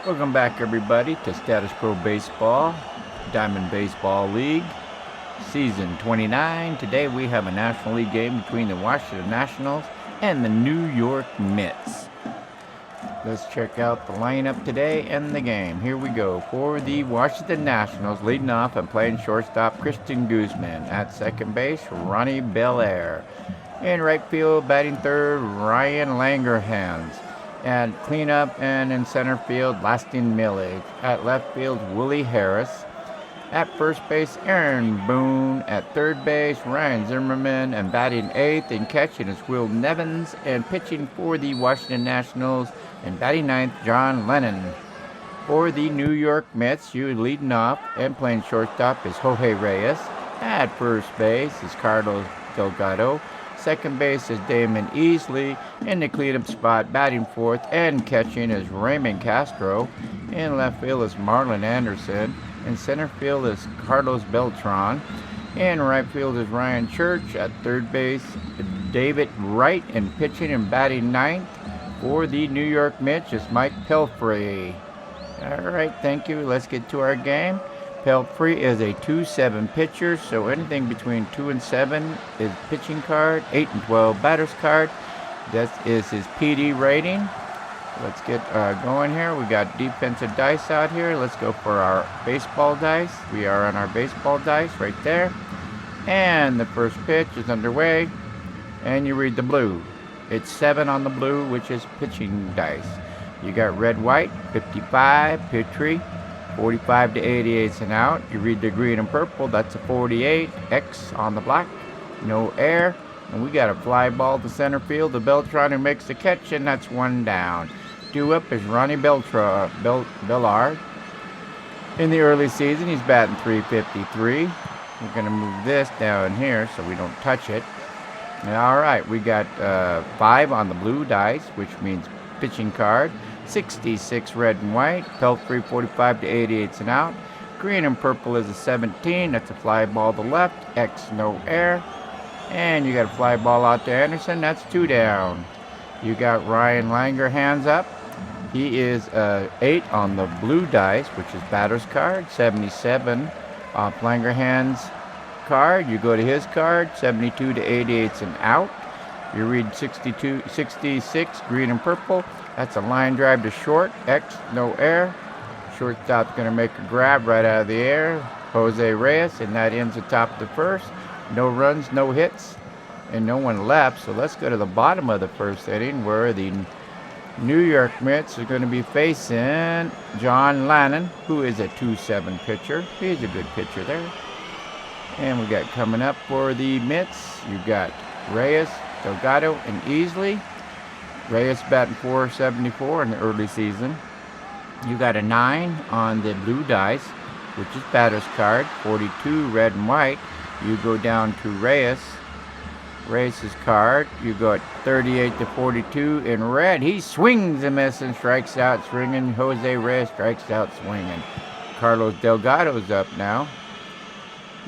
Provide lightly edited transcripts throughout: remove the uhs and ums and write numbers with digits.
Welcome back, everybody, to Statis-Pro Baseball, Diamond Baseball League, Season 29. Today we have a National League game between the Washington Nationals and the New York Mets. Let's check out the lineup today and the game. Here we go. For the Washington Nationals, leading off and playing shortstop, Christian Guzman. At second base, Ronnie Belair. In right field, batting third, Ryan Langerhans. At cleanup and in center field, Lasting Millage. At left field, Willie Harris. At first base, Aaron Boone. At third base, Ryan Zimmerman. And batting eighth and catching is Will Nevins. And pitching for the Washington Nationals and batting ninth, Mets Lannan. For the New York Mets, you leading off and playing shortstop is Jorge Reyes. At first base is Carlos Delgado. Second base is Damon Easley. In the cleanup spot, batting fourth and catching is Raymond Castro. In left field is Marlon Anderson. In center field is Carlos Beltran. In right field is Ryan Church. At third base, David Wright. And pitching and batting ninth for the New York Mets is Mike Pelfrey. All right, thank you. Let's get to our game. Pelfrey is a 2-7 pitcher, so anything between 2 and 7 is pitching card. 8 and 12 batter's card. That is his PD rating. Let's get going here. We got defensive dice out here. Let's go for our baseball dice. We are on our baseball dice right there. And the first pitch is underway. And you read the blue. It's 7 on the blue, which is pitching dice. You got red, white, 55, Petrie. 45 to 88 and out. You read the green and purple, that's a 48. X on the black, no air. And we got a fly ball to center field. The Beltran who makes the catch, and that's one down. Due up is Ronnie Bellard. In the early season, he's batting .353. We're going to move this down here so we don't touch it. All right, we got 5 on the blue dice, which means pitching card. 66 red and white. Pelfrey 45 to 88 and out. Green and purple is a 17. That's a fly ball to left. X, no air. And you got a fly ball out to Anderson. That's 2 down. You got Ryan Langer hands up. He is 8 on the blue dice, which is batter's card. 77 off Langer hands card. You go to his card. 72 to 88 and out. You read 66 green and purple. That's a line drive to short. X, no air. Shortstop's going to make a grab right out of the air. Jose Reyes, and that ends the top of the first. No runs, no hits, and no one left. So let's go to the bottom of the first inning where the New York Mets are going to be facing Mets Lannan, who is a 2-7 pitcher. He's a good pitcher there. And we got coming up for the Mets, you got Reyes, Delgado, and Easley. Reyes batting .474 in the early season. You got a 9 on the blue dice, which is batter's card. 42 red and white. You go down to Reyes. Reyes' card. You go at 38 to 42 in red. He swings and misses and strikes out swinging. Jose Reyes strikes out swinging. Carlos Delgado's up now.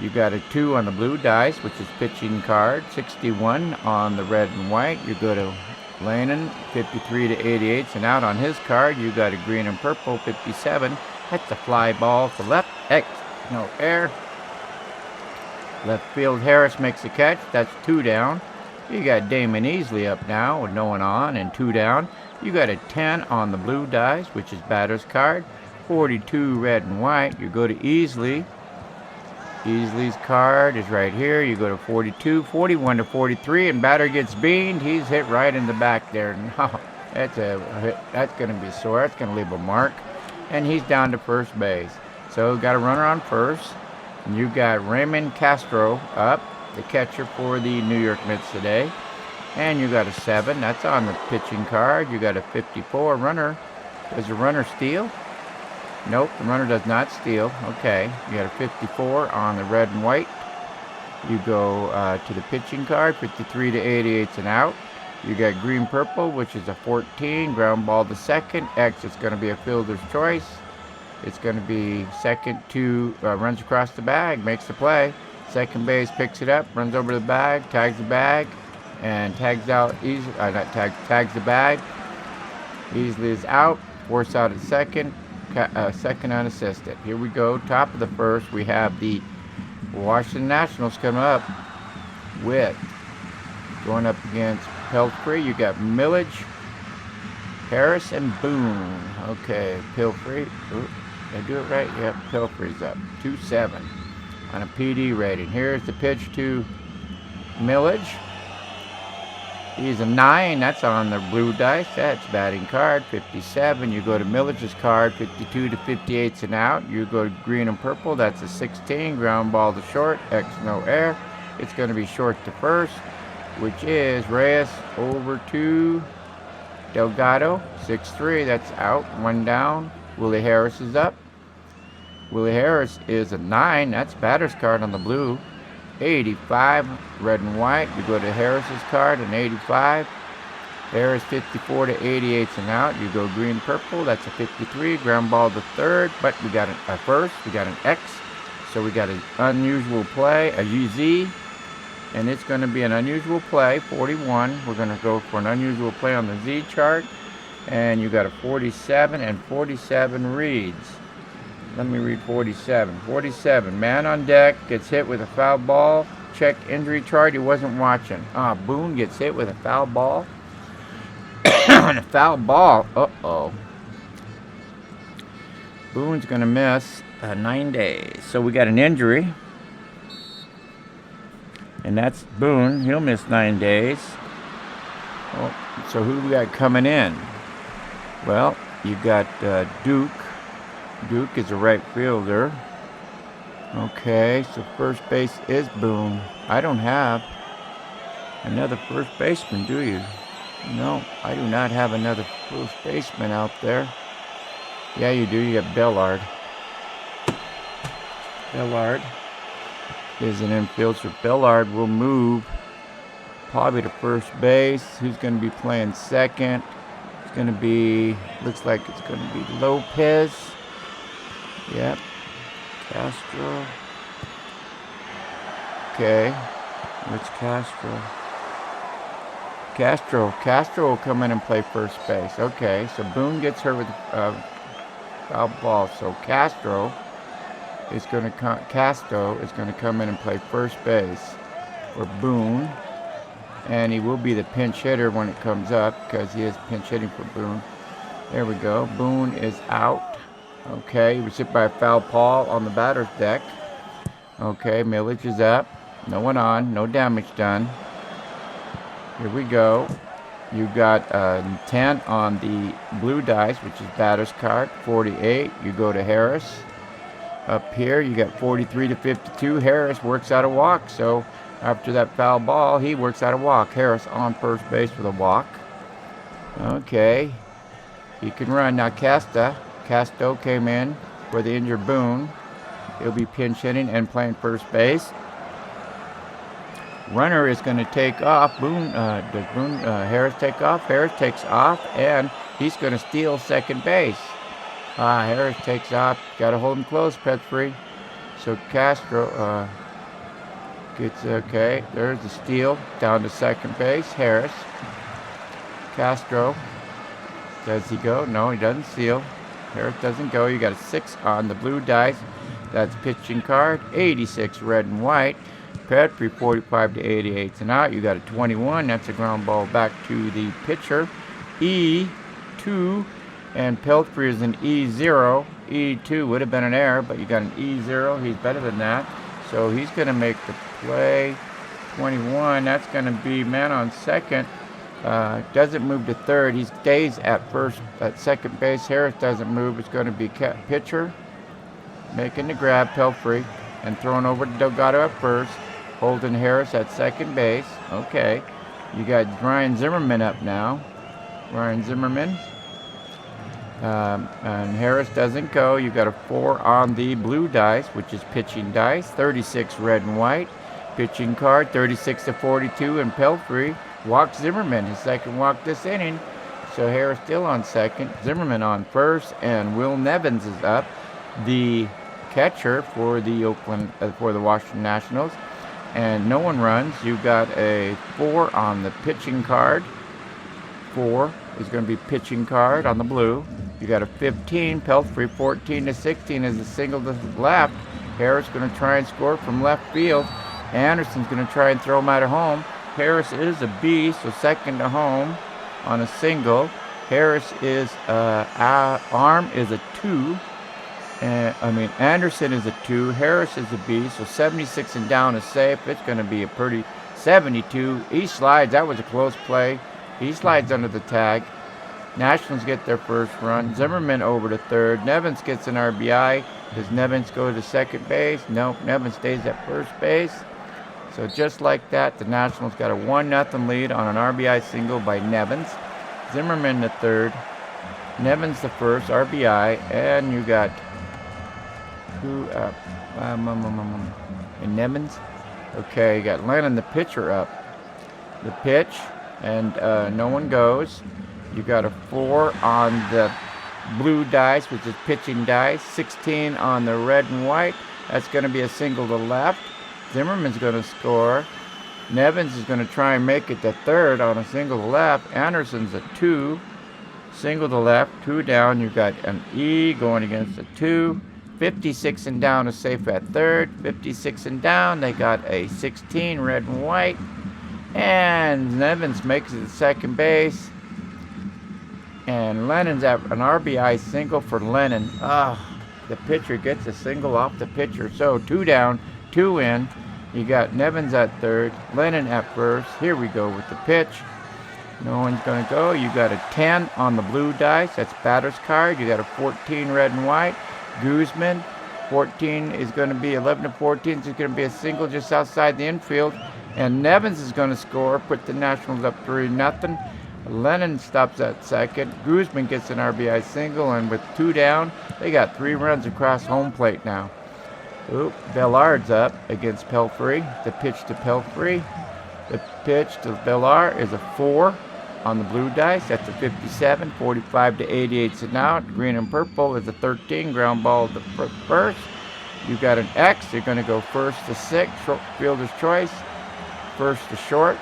You got a 2 on the blue dice, which is pitching card. 61 on the red and white. You go to Lannan, 53 to 88 and out on his card. You got a green and purple, 57. That's a fly ball to left. X, no air. Left field, Harris makes a catch. That's 2 down. You got Damon Easley up now with no one on and 2 down. You got a 10 on the blue dice, which is batter's card. 42 red and white. You go to Easley. Easley's card is right here. You go to 42, 41 to 43, and batter gets beamed. He's hit right in the back there. No, that's going to be sore. That's going to leave a mark. And he's down to first base. So got a runner on first. And you got Raymond Castro up, the catcher for the New York Mets today. And you got a 7. That's on the pitching card. You got a 54 runner. Does the runner steal? Nope, the runner does not steal. Okay, you got a 54 on the red and white. You go to the pitching card, 53 to 88 and out. You got green purple, which is a 14. Ground ball to second. X is going to be a fielder's choice. It's going to be second to runs across the bag, makes the play. Second base picks it up, runs over the bag, tags the bag, and tags out tags the bag. Easley is out. force out at second, second unassisted. Here we go, top of the first. We have the Washington Nationals coming up with, going up against Pelfrey. You got Millage, Harris, and Boone. Okay, Pelfrey. Did I do it right? Yep, Pelfrey's up. 2-7 on a PD rating. Here's the pitch to Millage. He's a 9. That's on the blue dice. That's batting card. 57. You go to Millage's card. 52 to 58's an out. You go to green and purple. That's a 16. Ground ball to short. X no air. It's going to be short to first, which is Reyes over to Delgado. 6-3. That's out. 1 down. Willie Harris is up. Willie Harris is a 9. That's batter's card on the blue. 85, red and white. You go to Harris's card, an 85. Harris 54 to 88's an out. You go green purple. That's a 53. Ground ball to third, but we got a first. We got an X, so we got an unusual play, a UZ, and it's going to be an unusual play. 41. We're going to go for an unusual play on the Z chart, and you got a 47, and 47 reads. Let me read 47. 47, man on deck, gets hit with a foul ball. Check injury chart, he wasn't watching. Boone gets hit with a foul ball. And a foul ball, uh-oh. Boone's going to miss 9 days. So we got an injury. And that's Boone, he'll miss 9 days. Well, so who do we got coming in? Well, you got Duke. Duke is a right fielder. Okay, so first base is Boone. I don't have another first baseman, do you? No, I do not have another first baseman out there. Yeah, you do. You got Bellard. Bellard is an infielder. Bellard will move probably to first base. Who's going to be playing second? It's going to be, looks like it's going to be Lopez. Yep. Castro. Okay. Where's Castro? Castro will come in and play first base. Okay. So Boone gets her with foul ball. So Castro is going to come in and play first base for Boone. And he will be the pinch hitter when it comes up because he is pinch hitting for Boone. There we go. Boone is out. Okay, he was hit by a foul ball on the batter's deck. Okay, Millage is up. No one on, no damage done. Here we go. You got 10 on the blue dice, which is batter's card. 48, you go to Harris. Up here, you got 43 to 52. Harris works out a walk, so after that foul ball, he works out a walk. Harris on first base with a walk. Okay, he can run. Now Casto came in for the injured Boone. He'll be pinch hitting and playing first base. Runner is going to take off. Harris take off? Harris takes off, and he's going to steal second base. Harris takes off. Got to hold him close, Pelfrey. So Castro gets, okay, there's the steal. Down to second base, Harris. Castro, does he go? No, he doesn't steal. Harris doesn't go. You got a 6 on the blue dice. That's pitching card. 86 red and white. Pelfrey 45 to 88's an out. You got a 21. That's a ground ball back to the pitcher. E2, and Pelfrey is an E0. E2 would have been an error, but you got an E0. He's better than that. So he's going to make the play. 21. That's going to be man on second. Doesn't move to third. He stays at second base. Harris doesn't move. It's going to be pitcher making the grab, Pelfrey, and throwing over to Delgado at first. Holding Harris at second base. Okay. You got Ryan Zimmerman up now. Ryan Zimmerman. And Harris doesn't go. You got a 4 on the blue dice, which is pitching dice. 36 red and white. Pitching card, 36 to 42, and Pelfrey walks Zimmerman, his second walk this inning. So Harris still on second, Zimmerman on first, and Will Nevins is up, the catcher for the Washington Nationals. And no one runs. You got a 4 on the pitching card. 4 is going to be pitching card on the blue. You got a 15. Pelfrey 14 to 16 is a single to left. Harris going to try and score from left field. Anderson's going to try and throw him out of home. Harris is a B, so second to home on a single. Harris is arm is a 2. Anderson is a 2. Harris is a B, so 76 and down is safe. It's going to be a pretty 72. He slides. That was a close play. He slides under the tag. Nationals get their first run. Zimmerman over to third. Nevins gets an RBI. Does Nevins go to second base? Nope. Nevins stays at first base. So just like that, the Nationals got a 1-0 lead on an RBI single by Nevins. Zimmerman the third. Nevins the first RBI. And you got who up? And Nevins. Okay, you got Lannan the pitcher up. The pitch, and no one goes. You got a 4 on the blue dice, which is pitching dice. 16 on the red and white. That's going to be a single to left. Zimmerman's going to score. Nevins is going to try and make it to third on a single to left. Anderson's a 2. Single to left, 2 down. You got an E going against a 2. 56 and down is safe at third. 56 and down, they got a 16, red and white. And Nevins makes it to second base. And Lennon's at an RBI single for Lannan. The pitcher gets a single off the pitcher. So 2 down, 2 in. You got Nevins at third, Lannan at first. Here we go with the pitch. No one's going to go. You got a 10 on the blue dice. That's batter's card. You got a 14 red and white. Guzman, 14 is going to be 11 to 14. Is going to be a single just outside the infield. And Nevins is going to score, put the Nationals up 3-0. Lannan stops at second. Guzman gets an RBI single, and with 2 down, they got 3 runs across home plate now. Bellard's up against Pelfrey. The pitch to Pelfrey. The pitch to Bellar is a 4 on the blue dice. That's a 57. 45 to 88 and out. Green and purple is a 13. Ground ball to first. You got an X. They're going to go first to 6. Short fielder's choice. First to short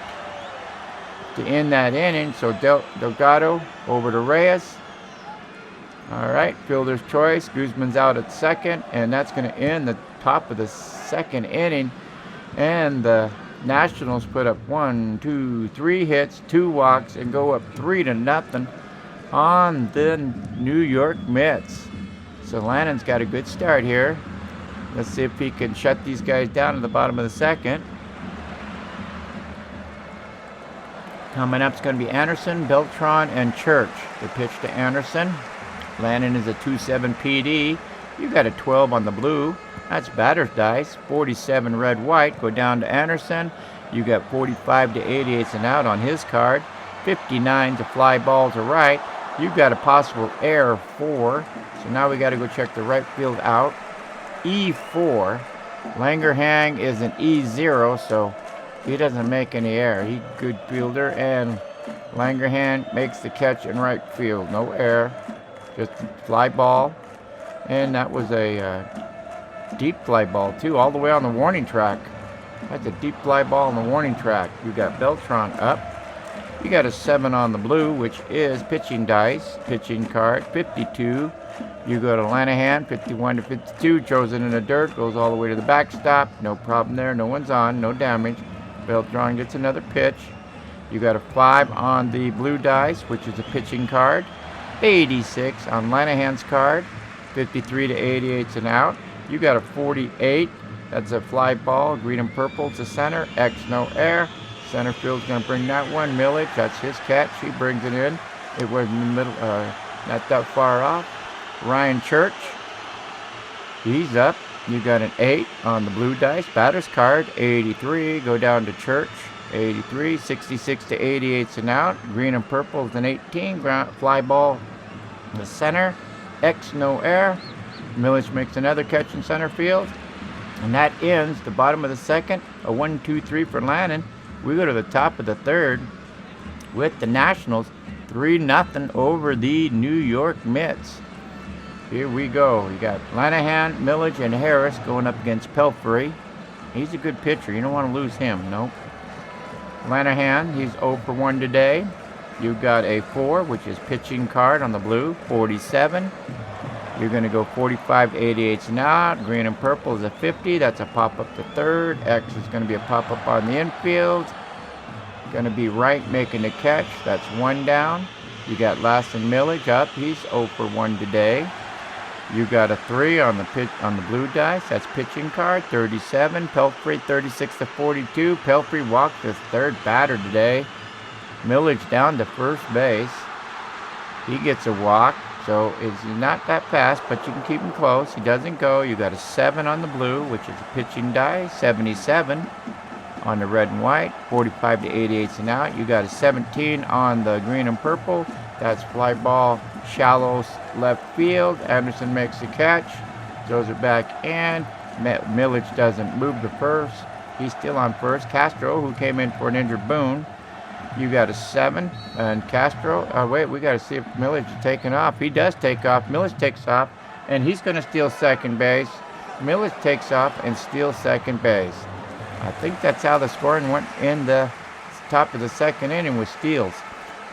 to end that inning. So Delgado over to Reyes. All right, fielder's choice. Guzman's out at second, and that's going to end the top of the second inning. And the Nationals put up 1, 2, 3 hits, 2 walks, and go up 3-0 on the New York Mets. So Lannan's got a good start here. Let's see if he can shut these guys down at the bottom of the second. Coming up is going to be Anderson, Beltran, and Church. The pitch to Anderson. Lannan is a 2-7 PD. You got a 12 on the blue. That's batter's dice. 47 red white. Go down to Anderson. You got 45 to 88 and out on his card. 59 to fly ball to right. You got a possible error 4. So now we got to go check the right field out. E4. Langerhans is an E0, so he doesn't make any error. He's a good fielder, and Langerhans makes the catch in right field. No error. Just fly ball. And that was a deep fly ball, too, all the way on the warning track. That's a deep fly ball on the warning track. You got Beltran up. You got a 7 on the blue, which is pitching dice, pitching card, 52. You go to Langerhans, 51 to 52, throws it in the dirt, goes all the way to the backstop. No problem there. No one's on, no damage. Beltran gets another pitch. You got a 5 on the blue dice, which is a pitching card. 86 on Langerhans' card. 53 to 88 and out. You got a 48. That's a fly ball. Green and purple to center. X, no air. Center field's going to bring that one. Milledge, that's his catch. He brings it in. It was in the middle, not that far off. Ryan Church, he's up. You got an 8 on the blue dice. Batter's card, 83. Go down to Church, 83. 66 to 88 and out. Green and purple is an 18. Ground, fly ball in the center. X, no air. Milledge makes another catch in center field. And that ends the bottom of the second. A 1-2-3 for Lannan. We go to the top of the third with the Nationals 3-0 over the New York Mets. Here we go. You got Langerhans, Milledge, and Harris going up against Pelfrey. He's a good pitcher. You don't want to lose him, nope. Langerhans, he's 0 for 1 today. You got a 4, which is pitching card on the blue, 47. You're going to go 45 to 88 and out. Green and purple is a 50. That's a pop-up to third. X is going to be a pop-up on the infield. Going to be right making the catch. That's 1 down. You got Lannan Millage up. He's 0 for 1 today. You got a 3 on the blue dice. That's pitching card, 37. Pelfrey, 36 to 42. Pelfrey walked his third batter today. Millage down to first base. He gets a walk, so it's not that fast, but you can keep him close. He doesn't go. You got a 7 on the blue, which is a pitching die, 77 on the red and white, 45 to 88 and out. You got a 17 on the green and purple. That's fly ball, shallow left field. Anderson makes the catch, throws it back in. Millage doesn't move to first. He's still on first. Castro, who came in for an injured Boone. You got a 7, and Castro, wait, we got to see if Millage is taking off. He does take off. Millage takes off, and he's going to steal second base. Millage takes off and steals second base. I think that's how the scoring went in the top of the second inning with steals.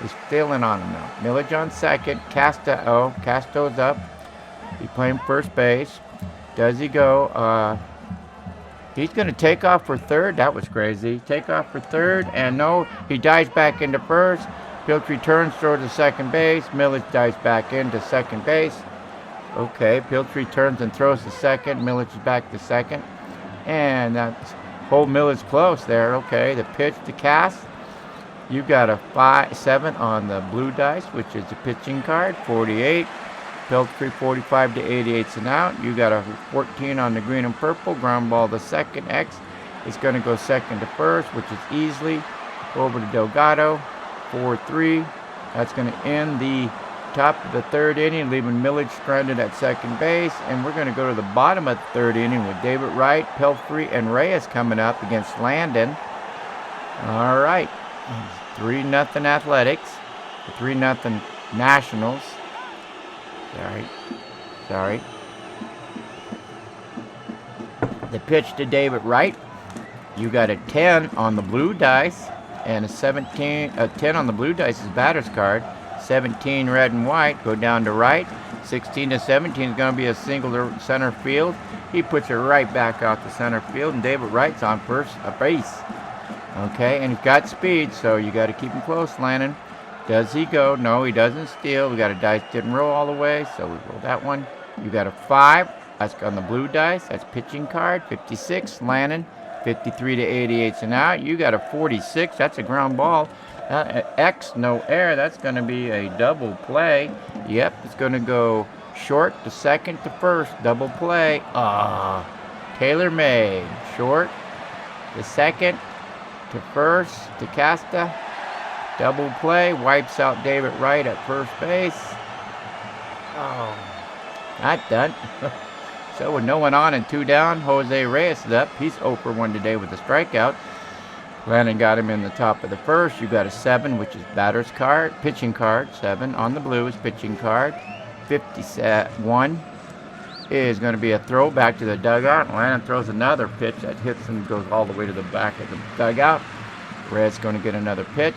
He's stealing on him now. Millage on second. Casto's up. He's playing first base. Does he go? He's going to take off for third. That was crazy. Take off for third, and no, he dives back into first. Pelfrey turns, throws to second base. Millage dives back into second base. Okay, Pelfrey turns and throws to second. Millage is back to second. And that's whole Millage close there. Okay, the pitch to Cass. You got a 7 on the blue dice, which is a pitching card, 48. Pelfrey 45 to 88 and out. You got a 14 on the green and purple. Ground ball to second. X is going to go second to first, which is easily. Over to Delgado, 4-3. That's going to end the top of the third inning, leaving Millage stranded at second base. And we're going to go to the bottom of the third inning with David Wright, Pelfrey, and Reyes coming up against Lannan. All right. 3-0 Athletics. 3-0 Nationals. Sorry. The pitch to David Wright. You got a 10 on the blue dice and a 10 on the blue dice is batter's card. 17 red and white go down to right. 16 to 17 is going to be a single to center field. He puts it right back out to center field, and David Wright's on first base. Okay, and he's got speed, so you got to keep him close, Lannan. Does he go? No, he doesn't steal. We got a dice didn't roll all the way, so we roll that one. You got a 5. That's on the blue dice. That's pitching card. 56, Lannan. 53 to 88 and out. You got a 46. That's a ground ball. X, no air. That's going to be a double play. Yep, it's going to go short to second to first. Double play. Taylor made. Short to second to first to Casta. Double play, wipes out David Wright at first base. Oh, not done. So with no one on and 2 down, Jose Reyes is up. He's 0 for 1 today with a strikeout. Lannan got him in the top of the first. You got a 7, which is batter's card, pitching card. 7 on the blue is pitching card. 51 is going to be a throw back to the dugout. Lannan throws another pitch that hits and goes all the way to the back of the dugout. Red's going to get another pitch.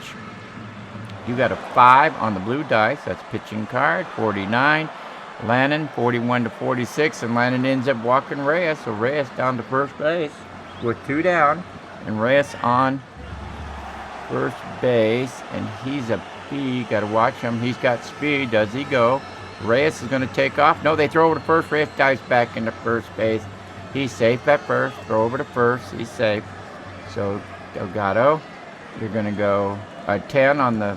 You got a 5 on the blue dice. That's pitching card. 49. Lannan, 41 to 46. And Lannan ends up walking Reyes. So Reyes down to first base with 2 down. And Reyes on first base. And he's a B. Got to watch him. He's got speed. Does he go? Reyes is going to take off. No, they throw over to first. Reyes dives back into first base. He's safe at first. Throw over to first. He's safe. So Delgado, you're going to go a 10 on the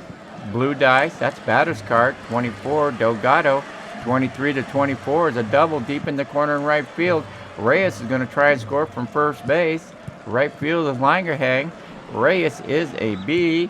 blue dice. That's batter's card. 24. Delgado, 23 to 24 is a double deep in the corner in right field. Reyes is going to try and score from first base. Right field is Langerhang. Reyes is a B.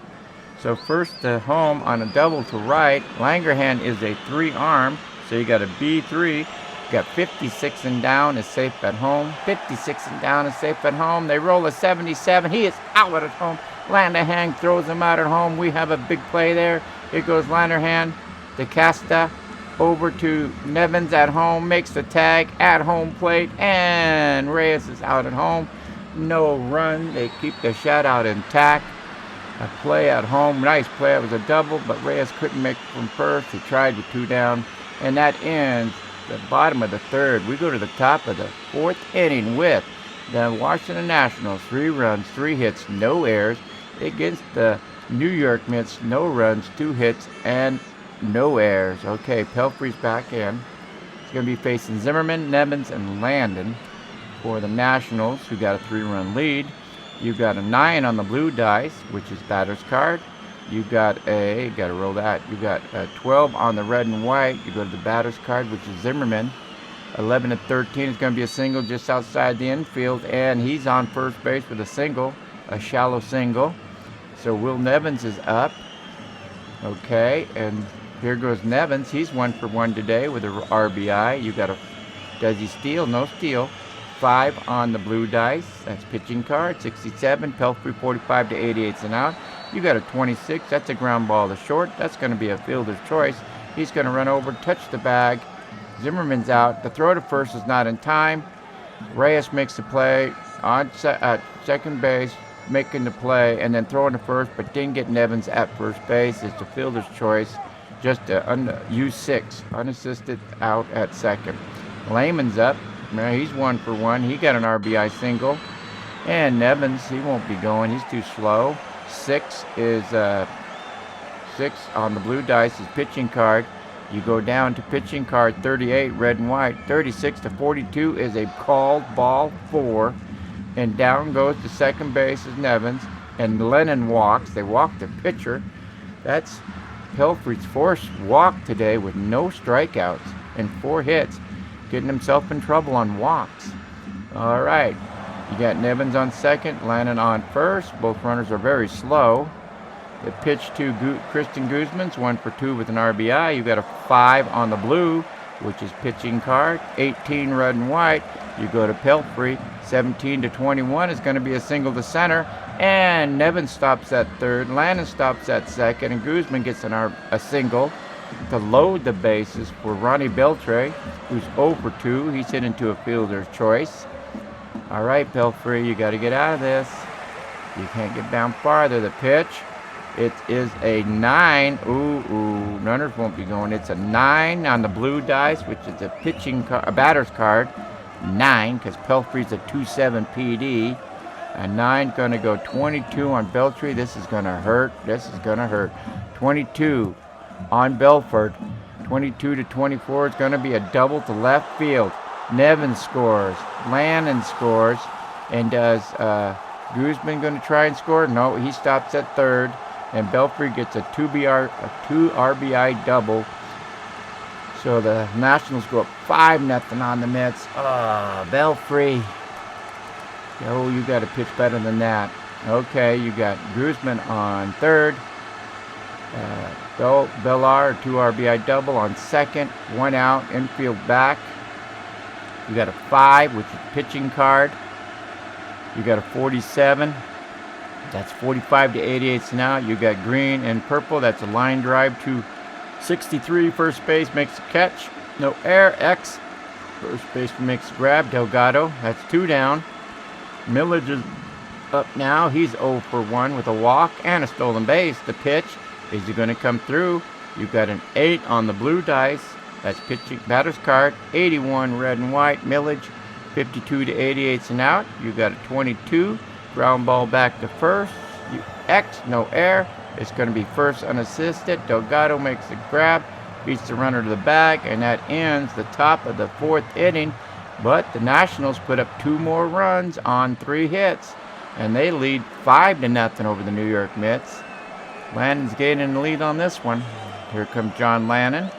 So first to home on a double to right. Langerhang is a 3-arm. So you got a B3. You got 56 and down is safe at home. 56 and down is safe at home. They roll a 77. He is out at home. Langerhang throws him out at home. We have a big play there. Here goes Langerhang to Casta. Over to Nevins at home. Makes the tag at home plate. And Reyes is out at home. No run. They keep the shutout intact. A play at home. Nice play. It was a double, but Reyes couldn't make it from first. He tried with 2 down. And that ends the bottom of the third. We go to the top of the 4th inning with the Washington Nationals. 3 runs, 3 hits, no errors. Against the New York Mets, no runs, 2 hits, and no errors. Okay, Pelfrey's back in. He's going to be facing Zimmerman, Nevins, and Lannan for the Nationals, who got a 3-run lead. You've got a 9 on the blue dice, which is batter's card. You've got a, got to roll that. You've got a 12 on the red and white. You go to the batter's card, which is Zimmerman. 11 and 13 is going to be a single just outside the infield, and he's on first base with a single, a shallow single. So Will Nevins is up. Okay, and here goes Nevins. He's 1 for 1 today with a RBI. You got a, does he steal? No steal. 5 on the blue dice. That's pitching card. 67. Pelfrey 45 to 88 and out. You got a 26. That's a ground ball to short. That's going to be a fielder's choice. He's going to run over, touch the bag. Zimmerman's out. The throw to first is not in time. Reyes makes the play on second base, making the play, and then throwing to first, but didn't get Nevins at first base. It's the fielder's choice. Just a U6, unassisted out at second. Lehman's up. He's 1 for 1. He got an RBI single. And Nevins, he won't be going. He's too slow. 6 is 6 on the blue dice. His pitching card. You go down to pitching card 38, red and white. 36 to 42 is a called ball 4. And down goes to second base is Nevins. And Lannan walks. They walk the pitcher. That's Pelfrey's 4th walk today with no strikeouts and 4 hits. Getting himself in trouble on walks. All right. You got Nevins on second, Lannan on first. Both runners are very slow. The pitch to Kristen Guzman's 1 for 2 with an RBI. You got a 5 on the blue, which is pitching card. 18 red and white. You go to Pelfrey. 17 to 21 is going to be a single to center. And Nevins stops at third. Lannan stops at second. And Guzman gets a single to load the bases for Ronnie Beltre, who's 0 for 2. He's hit into a fielder's choice. All right, Pelfrey, you got to get out of this. You can't get down farther. The pitch, it is a 9. Runners won't be going. It's a 9 on the blue dice, which is a batter's card. 9, because Pelfrey's a 2-7 PD. A 9 going to go 22 on Beltre. This is going to hurt. 22 on Belford. 22 to 24 is going to be a double to left field. Nevins scores. Lannan scores. And does Guzman going to try and score? No, he stops at third. And Belfry gets a 2 RBI double. So the Nationals go up 5-0 on the Mets. Belfry. Oh, you got to pitch better than that. Okay, you got Guzman on third. Bellar, 2 RBI double on second. 1 out, infield back. You got a 5, which is pitching card. You got a 47. That's 45 to 88 now. You got green and purple. That's a line drive to 63. First base makes a catch. No error. X. First base makes a grab. Delgado. That's 2 down. Millage is up now. He's 0 for 1 with a walk and a stolen base. The pitch. Is he going to come through? You've got an 8 on the blue dice. That's pitching batter's card. 81 red and white. Millage 52 to 88 and out. You got a 22. Ground ball back to first. X, no error. It's going to be first unassisted. Delgado makes the grab. Beats the runner to the bag. And that ends the top of the 4th inning. But the Nationals put up 2 more runs on 3 hits. And they lead 5-0 over the New York Mets. Lannan's gaining the lead on this one. Here comes John Lannan.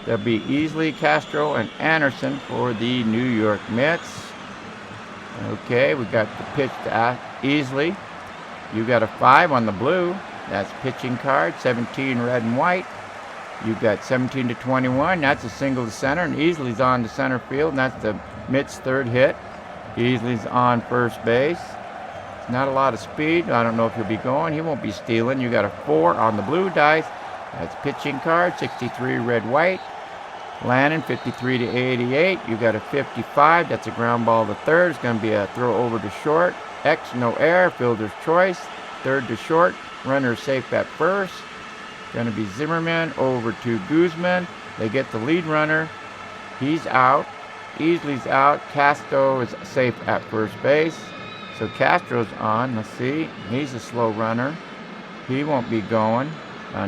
There'll be Easley, Castro, and Anderson for the New York Mets. Okay, we got the pitch to Easley. You got a 5 on the blue. That's pitching card. 17 red and white. You got 17 to 21. That's a single to center, and Easley's on to center field. And that's the Mets' 3rd hit. Easley's on first base. Not a lot of speed. I don't know if he'll be going. He won't be stealing. You got a 4 on the blue dice. That's pitching card. 63 red white. Lannan 53 to 88. You got a 55. That's a ground ball to third. It's going to be a throw over to short. X, no error. Fielder's choice. third to short. Runner safe at first. Going to be Zimmerman over to Guzman. They get the lead runner. He's out. Easley's out. Castro is safe at first base. So Castro's on. Let's see. He's a slow runner. He won't be going.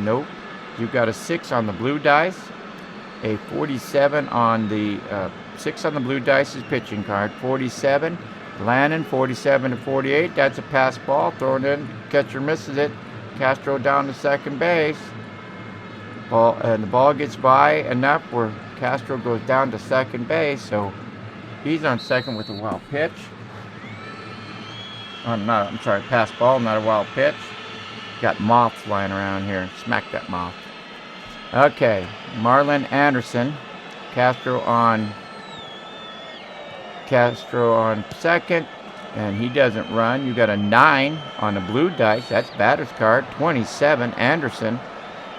Nope. You've got a 6 on the blue dice. A 47 on the 6 on the blue dice is pitching card. 47. Lannan, 47 to 48. That's a pass ball. Throw it in. Catcher misses it. Castro down to second base. And the ball gets by enough where Castro goes down to second base. So he's on second with a wild pitch. I'm sorry, pass ball, not a wild pitch. Got moths flying around here. Smack that moth. Okay, Marlon Anderson. Castro on second, and he doesn't run. You got a 9 on the blue dice. That's batter's card. 27, Anderson.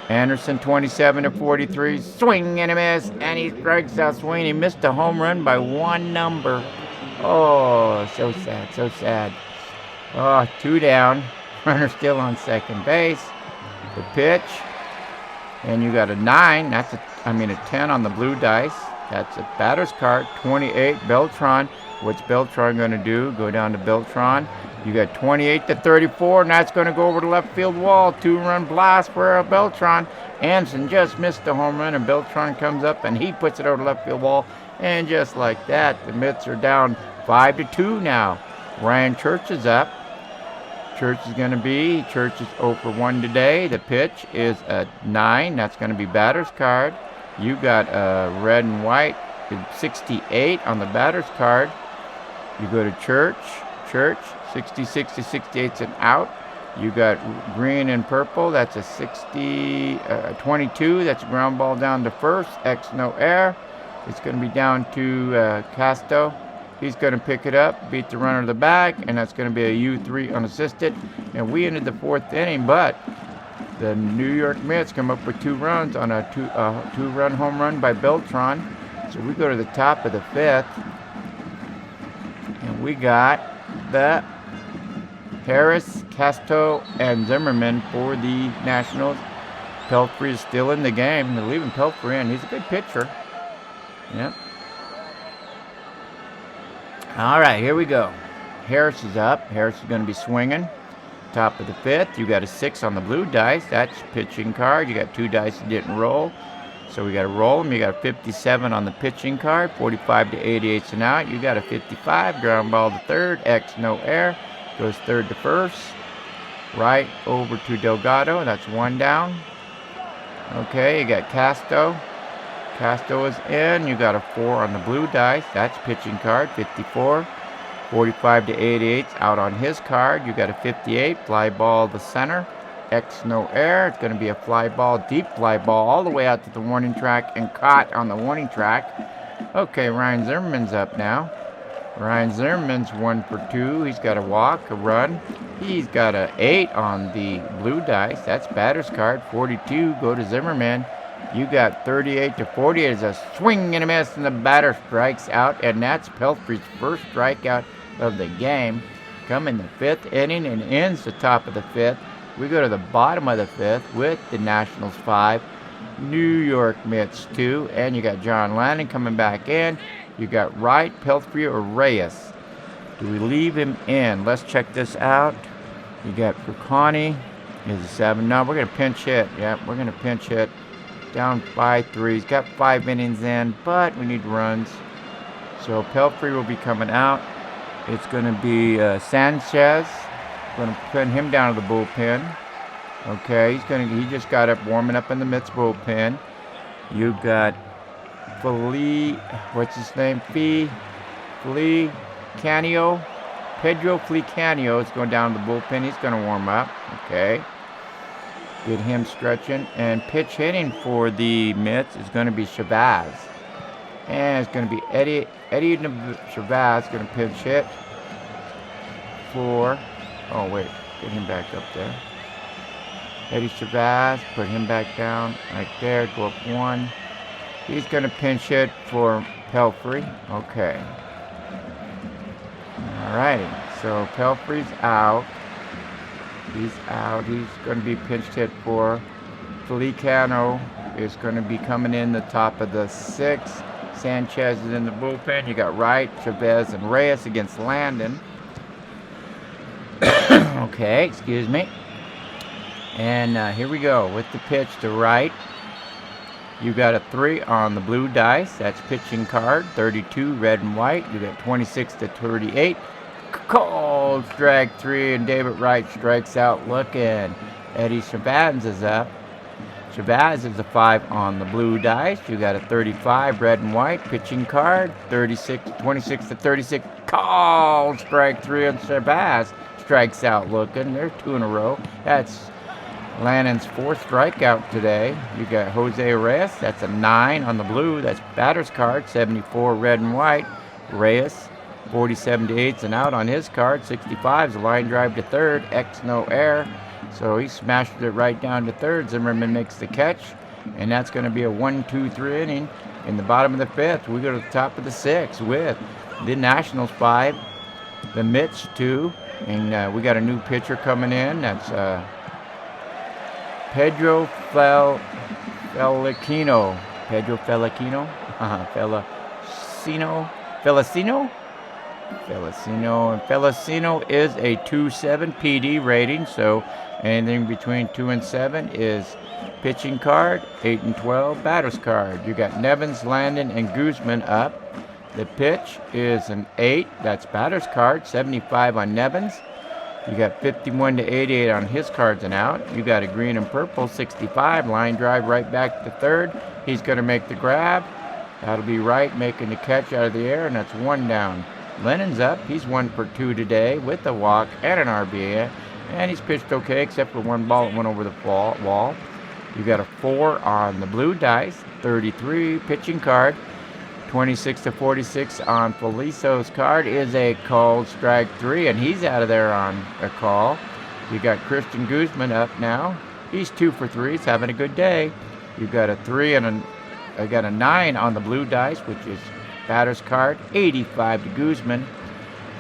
Anderson, 27 to 43. Swing and a miss, and he strikes out swing. He missed a home run by 1 number. Oh, so sad, so sad. Oh, 2 down. Runner still on second base. The pitch. And you got a 9. That's a 10 on the blue dice. That's a batter's card. 28, Beltran. What's Beltran going to do? Go down to Beltran. You got 28 to 34, and that's going to go over the left field wall. 2-run blast for Beltran. Anson just missed the home run, and Beltran comes up, and he puts it over the left field wall. And just like that, the Mets are down 5-2 now. Ryan Church is up. Church is 0 for 1 today. The pitch is a 9. That's going to be batter's card. You got red and white. 68 on the batter's card. You go to Church. 66 to 68's an out. You got green and purple. That's a 22. That's a ground ball down to first. X no air. It's going to be down to Castro. He's going to pick it up, beat the runner to the back, and that's going to be a U3 unassisted. And we ended the 4th inning, but the New York Mets come up with 2 runs on a two-run home run by Beltran. So we go to the top of the 5th, and we got the Harris, Castro, and Zimmerman for the Nationals. Pelfrey is still in the game. They're leaving Pelfrey in. He's a good pitcher. Yep. All right, here we go. Harris is up. Harris is going to be swinging. Top of the 5th. You got a 6 on the blue dice. That's pitching card. You got 2 dice that didn't roll. So we got to roll them. You got a 57 on the pitching card. 45 to 88's an out. You got a 55. Ground ball to third. X no air. Goes third to first. Right over to Delgado. That's 1 down. Okay, you got Castro. Castro is in. You got a 4 on the blue dice. That's pitching card. 54. 45 to 88. Out on his card. You got a 58. Fly ball to center. X no air. It's going to be a fly ball, deep fly ball, all the way out to the warning track and caught on the warning track. Okay, Ryan Zimmerman's up now. Ryan Zimmerman's 1 for 2. He's got a walk, a run. He's got a 8 on the blue dice. That's batter's card. 42. Go to Zimmerman. You got 38 to 48. It's a swing and a miss, and the batter strikes out, and that's Pelfrey's first strikeout of the game. Come in the 5th inning and ends the top of the 5th. We go to the bottom of the 5th with the Nationals 5, New York Mets 2, and you got John Lannan coming back in. You got Wright, Pelfrey, or Reyes. Do we leave him in? Let's check this out. You got Percani. Is a 7. No, we're going to pinch hit. Yep, we're going to pinch hit. Down 5-3. He's got 5 innings in, but we need runs. So Pelfrey will be coming out. It's going to be Sanchez. Going to put him down to the bullpen. Okay, he just got up warming up in the Mets bullpen. You got what's his name? Canio. Pedro Canio is going down to the bullpen. He's going to warm up. Okay. Get him stretching. And pitch hitting for the Mets is going to be Chavez. And it's going to be Eddie Chavez going to pinch hit for... Oh, wait. Get him back up there. Eddie Chavez. Put him back down right there. Go up 1. He's going to pinch hit for Pelfrey. Okay. All righty. So Pelfrey's out. He's out. He's going to be pinched hit for. Feliciano is going to be coming in the top of the 6th. Sanchez is in the bullpen. You got Wright, Chavez, and Reyes against Lannan. Okay, excuse me. And here we go with the pitch to Wright. You got a 3 on the blue dice. That's pitching card. 32, red and white. You got 26 to 38. Called strike 3, and David Wright strikes out looking. Eddie Chavez is up. Chavez is a 5 on the blue dice. You got a 35, red and white. Pitching card. 26 to 36. Called strike 3, and Chavez strikes out looking. There's 2 in a row. That's Lannan's 4th strikeout today. You got Jose Reyes. That's a 9 on the blue. That's batter's card. 74, red and white. Reyes, 47 to 8's and out on his card. 65's a line drive to third. X no error. So he smashed it right down to third. Zimmerman makes the catch. And that's going to be a 1-2-3 inning. In the bottom of the 5th, we go to the top of the 6th with the Nationals 5, the Mets 2, and we got a new pitcher coming in. That's Pedro Felicino. Pedro Felicino? Felicino? And Felicino is a 2.7 PD rating, so anything between 2 and 7 is pitching card. 8 and 12, batter's card. You got Nevins, Lannan, and Guzman up. The pitch is an 8, that's batter's card. 75 on Nevins. You got 51 to 88 on his cards and out. You got a green and purple, 65, line drive right back to third. He's going to make the grab. That'll be Wright making the catch out of the air, and that's 1 down. Lennon's up. He's 1 for 2 today with a walk and an RBI, and he's pitched okay except for 1 ball that went over the wall. You got a 4 on the blue dice, 33 pitching card. 26 to 46 on Feliciano's card is a called strike 3, and he's out of there on a call. You got Christian Guzman up now. He's 2 for 3. He's having a good day. You got a 3 and I got a 9 on the blue dice, which is batter's card. 85 to Guzman.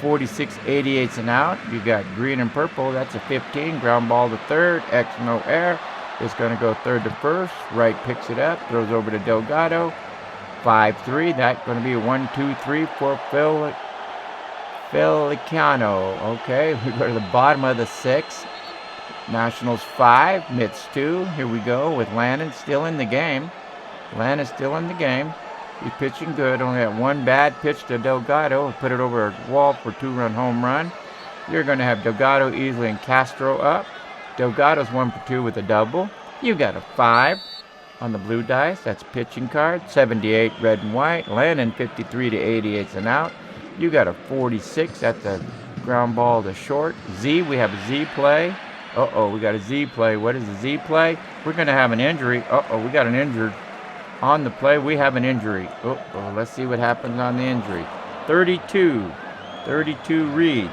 46, 88's and out. You got green and purple. That's a 15. Ground ball to third. X no error. It's going to go third to first. Wright picks it up. Throws over to Delgado. 5-3. That's going to be a 1-2-3 for Feliciano. Okay, we go to the bottom of the 6th. Nationals 5, Mets 2. Here we go with Lannan still in the game. Lannan's still in the game. He's pitching good. Only had 1 bad pitch to Delgado. Put it over a wall for a 2-run home run. You're going to have Delgado, Easley, and Castro up. Delgado's 1 for 2 with a double. You got a 5 on the blue dice. That's pitching card. 78 red and white. Lannan 53 to 88's and out. You got a 46. That's a ground ball to short. Z, we have a Z play. We got a Z play. What is the Z play? We're going to have an injury. We got an injured on the play. We have an injury. Let's see what happens on the injury. 32 reads.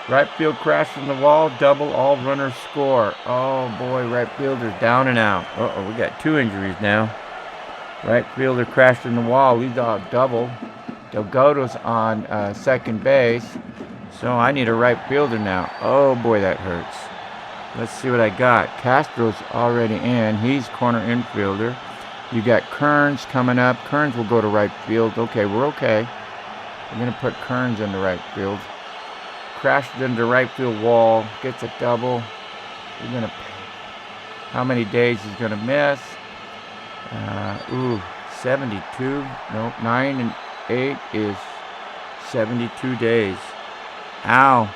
Right field crashed in the wall, double, all runners score. Oh boy, right fielder's down and out. We got 2 injuries now. Right fielder crashed in the wall, leads off double. Delgado's on second base, so I need a right fielder now. Oh boy, that hurts. Let's see what I got. Castro's already in. He's corner infielder. You got Kearns coming up. Kearns will go to right field. Okay, we're okay. I'm going to put Kearns into right field. Crashes into right field wall, gets a double. How many days he's gonna miss? 72. Nope, 9 and 8 is 72 days. Ow.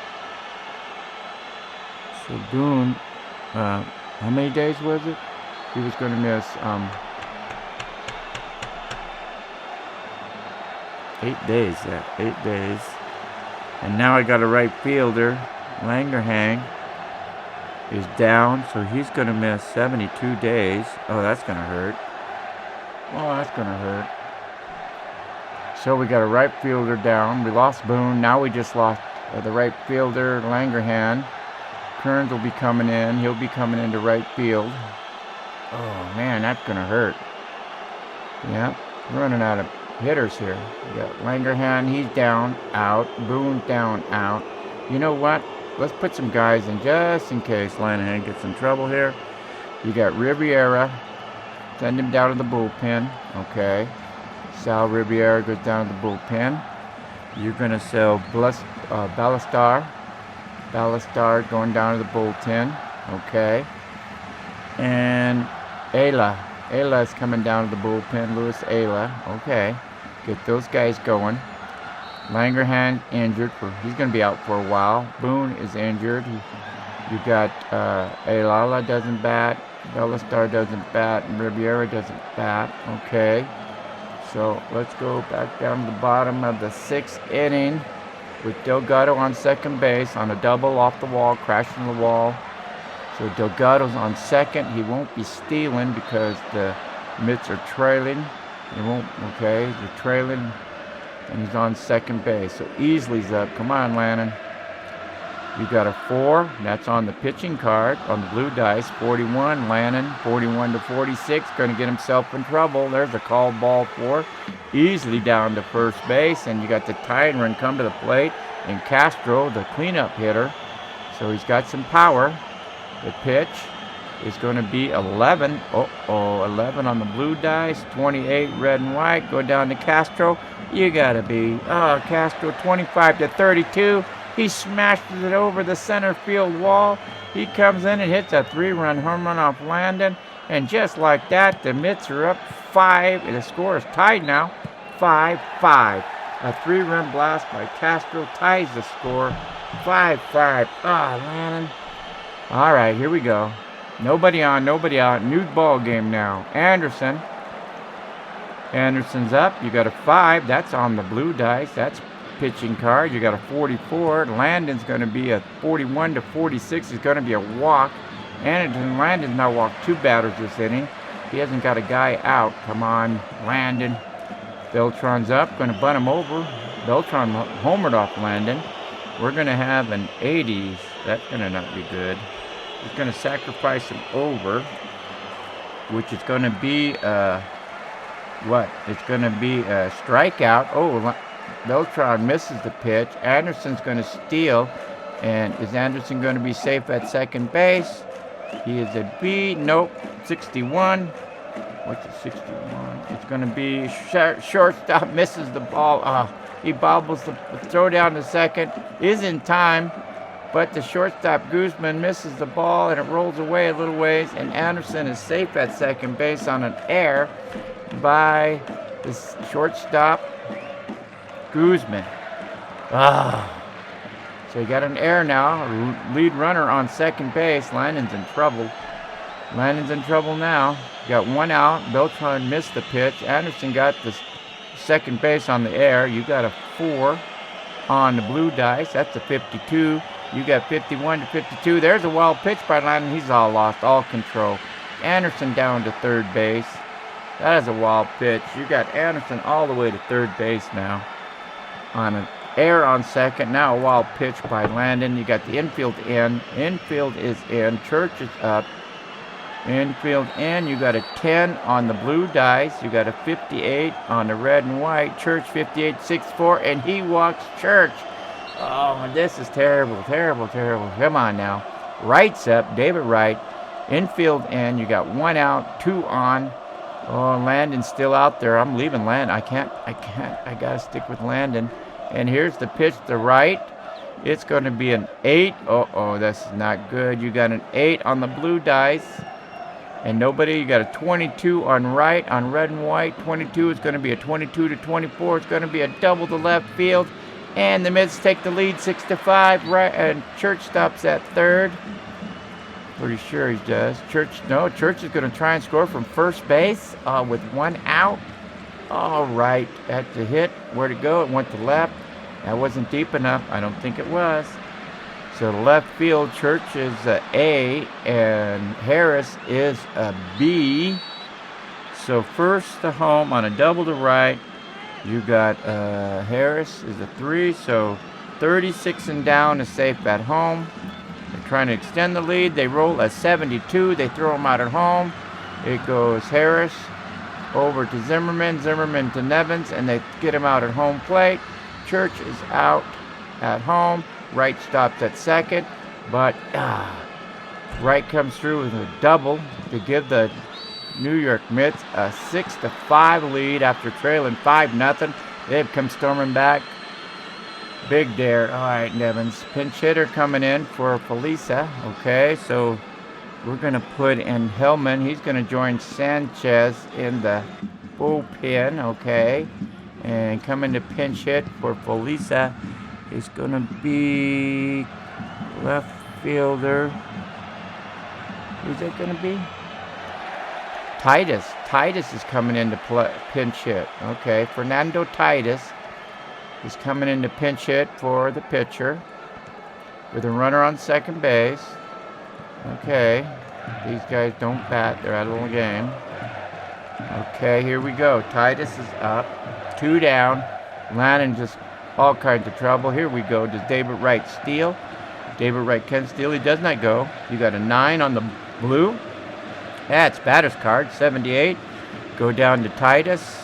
So Boone, how many days was it? He was gonna miss 8 days. Yeah, 8 days. And now I got a right fielder. Langerhans is down, so he's going to miss 72 days. Oh, that's going to hurt. So we got a right fielder down. We lost Boone. Now we just lost the right fielder, Langerhans. Kearns will be coming in. He'll be coming into right field. Oh, man, that's going to hurt. Yeah, we're running out of hitters here. We got Langerhans, he's down, out. Boone down, out. You know what? let's put some guys in just in case Lannan gets in trouble here. You got Riviera. Send him down to the bullpen. Okay. Sal Riviera goes down to the bullpen. You're going to sell Ballastar. Ballastar going down to the bullpen. Okay. And Ayla. Ayla is coming down to the bullpen. Luis Ayla. Okay. Get those guys going. Langerhans injured. He's going to be out for a while. Boone is injured. You got Ayala doesn't bat. Ballastar doesn't bat. And Riviera doesn't bat. Okay. So let's go back down to the bottom of the 6th inning with Delgado on second base on a double off the wall, crashing the wall. So Delgado's on second. He won't be stealing because the Mets are trailing. He won't. Okay, they're trailing, and he's on second base. So Easley's up. Come on, Lannan. You got a 4. That's on the pitching card on the blue dice. 41. Lannan, 41 to 46. Going to get himself in trouble. There's a called ball 4. Easily down to first base, and you got the tying run come to the plate. And Castro, the cleanup hitter. So he's got some power. The pitch is going to be 11. 11 on the blue dice. 28 red and white. Go down to Castro. You got to be. Castro 25 to 32. He smashes it over the center field wall. He comes in and hits a 3-run home run off Lannan. And just like that, the Mets are up 5. And the score is tied now. 5-5. A 3-run blast by Castro ties the score. 5-5. Lannan. All right, here we go. Nobody on, nobody out. New ball game now. Anderson's up. You got a 5. That's on the blue dice. That's pitching card. You got a 44. Landon's going to be a 41 to 46. Is going to be a walk. Landon's now walked 2 batters this inning. He hasn't got a guy out. Come on, Landon. Beltran's up. Going to bunt him over. Beltran homered off Lannan. We're going to have an 80s. That's going to not be good. He's going to sacrifice him over, which is going to be what? It's going to be a strikeout. Beltran misses the pitch. Anderson's going to steal. And is Anderson going to be safe at second base? He is a B. Nope. 61. What's a 61? It's going to be shortstop. Misses the ball. He bobbles the throw down to second. Is in time. But the shortstop, Guzman, misses the ball. And it rolls away a little ways. And Anderson is safe at second base on an error by the shortstop, Guzman. So you got an error now. Lead runner on second base. Lannan's in trouble. Lannan's in trouble now. You got 1 out. Beltran missed the pitch. Anderson got the second base on the air. You got a 4 on the blue dice. That's a 52. You got 51 to 52. There's a wild pitch by Lannan. He's all lost, all control. Anderson down to third base. That is a wild pitch. You got Anderson all the way to third base now. On an error on second. Now a wild pitch by Lannan. You got the infield in. Infield is in. Church is up. Infield in. You got a 10 on the blue dice. You got a 58 on the red and white. Church 58-64, and he walks Church. Oh, this is terrible, terrible, terrible. Come on now. Wright's up. David Wright. Infield in. You got 1 out, 2 on. Oh, Landon's still out there. I'm leaving Landon. I can't. I got to stick with Landon. And here's the pitch to right. It's going to be an 8. That's not good. You got an 8 on the blue dice. And nobody. You got a 22 on right, on red and white. 22 is going to be a 22 to 24. It's going to be a double to left field. And the Mets take the lead 6-5. Right, and Church stops at third. Pretty sure he does. Church is going to try and score from first base with 1 out. All right, that's the hit. Where'd it go? It went to left. That wasn't deep enough. I don't think it was. So the left field, Church is a A, and Harris is a B. So first to home on a double to right. You got Harris is a 3, so 36 and down is safe at home. They're trying to extend the lead. They roll a 72. They throw him out at home. It goes Harris over to Zimmerman to Nevins, and they get him out at home plate. Church is out at home. Wright stops at second, but Wright comes through with a double to give the New York Mets a 6-5 lead after trailing 5-0. They've come storming back. Big dare. All right, Nevins. Pinch hitter coming in for Felisa. Okay, so we're going to put in Hellman. He's going to join Sanchez in the bullpen. Okay, and coming to pinch hit for Felisa is going to be left fielder. Who's that going to be? Titus. Titus is coming in to pinch hit. Okay, Fernando Titus is coming in to pinch hit for the pitcher with a runner on second base. Okay, these guys don't bat. They're out of the game. Okay, here we go. Titus is up. 2 down. Lannan just all kinds of trouble. Here we go. Does David Wright steal? David Wright can steal. He does not go. You got a 9 on the blue. That's batter's card. 78. Go down to Titus.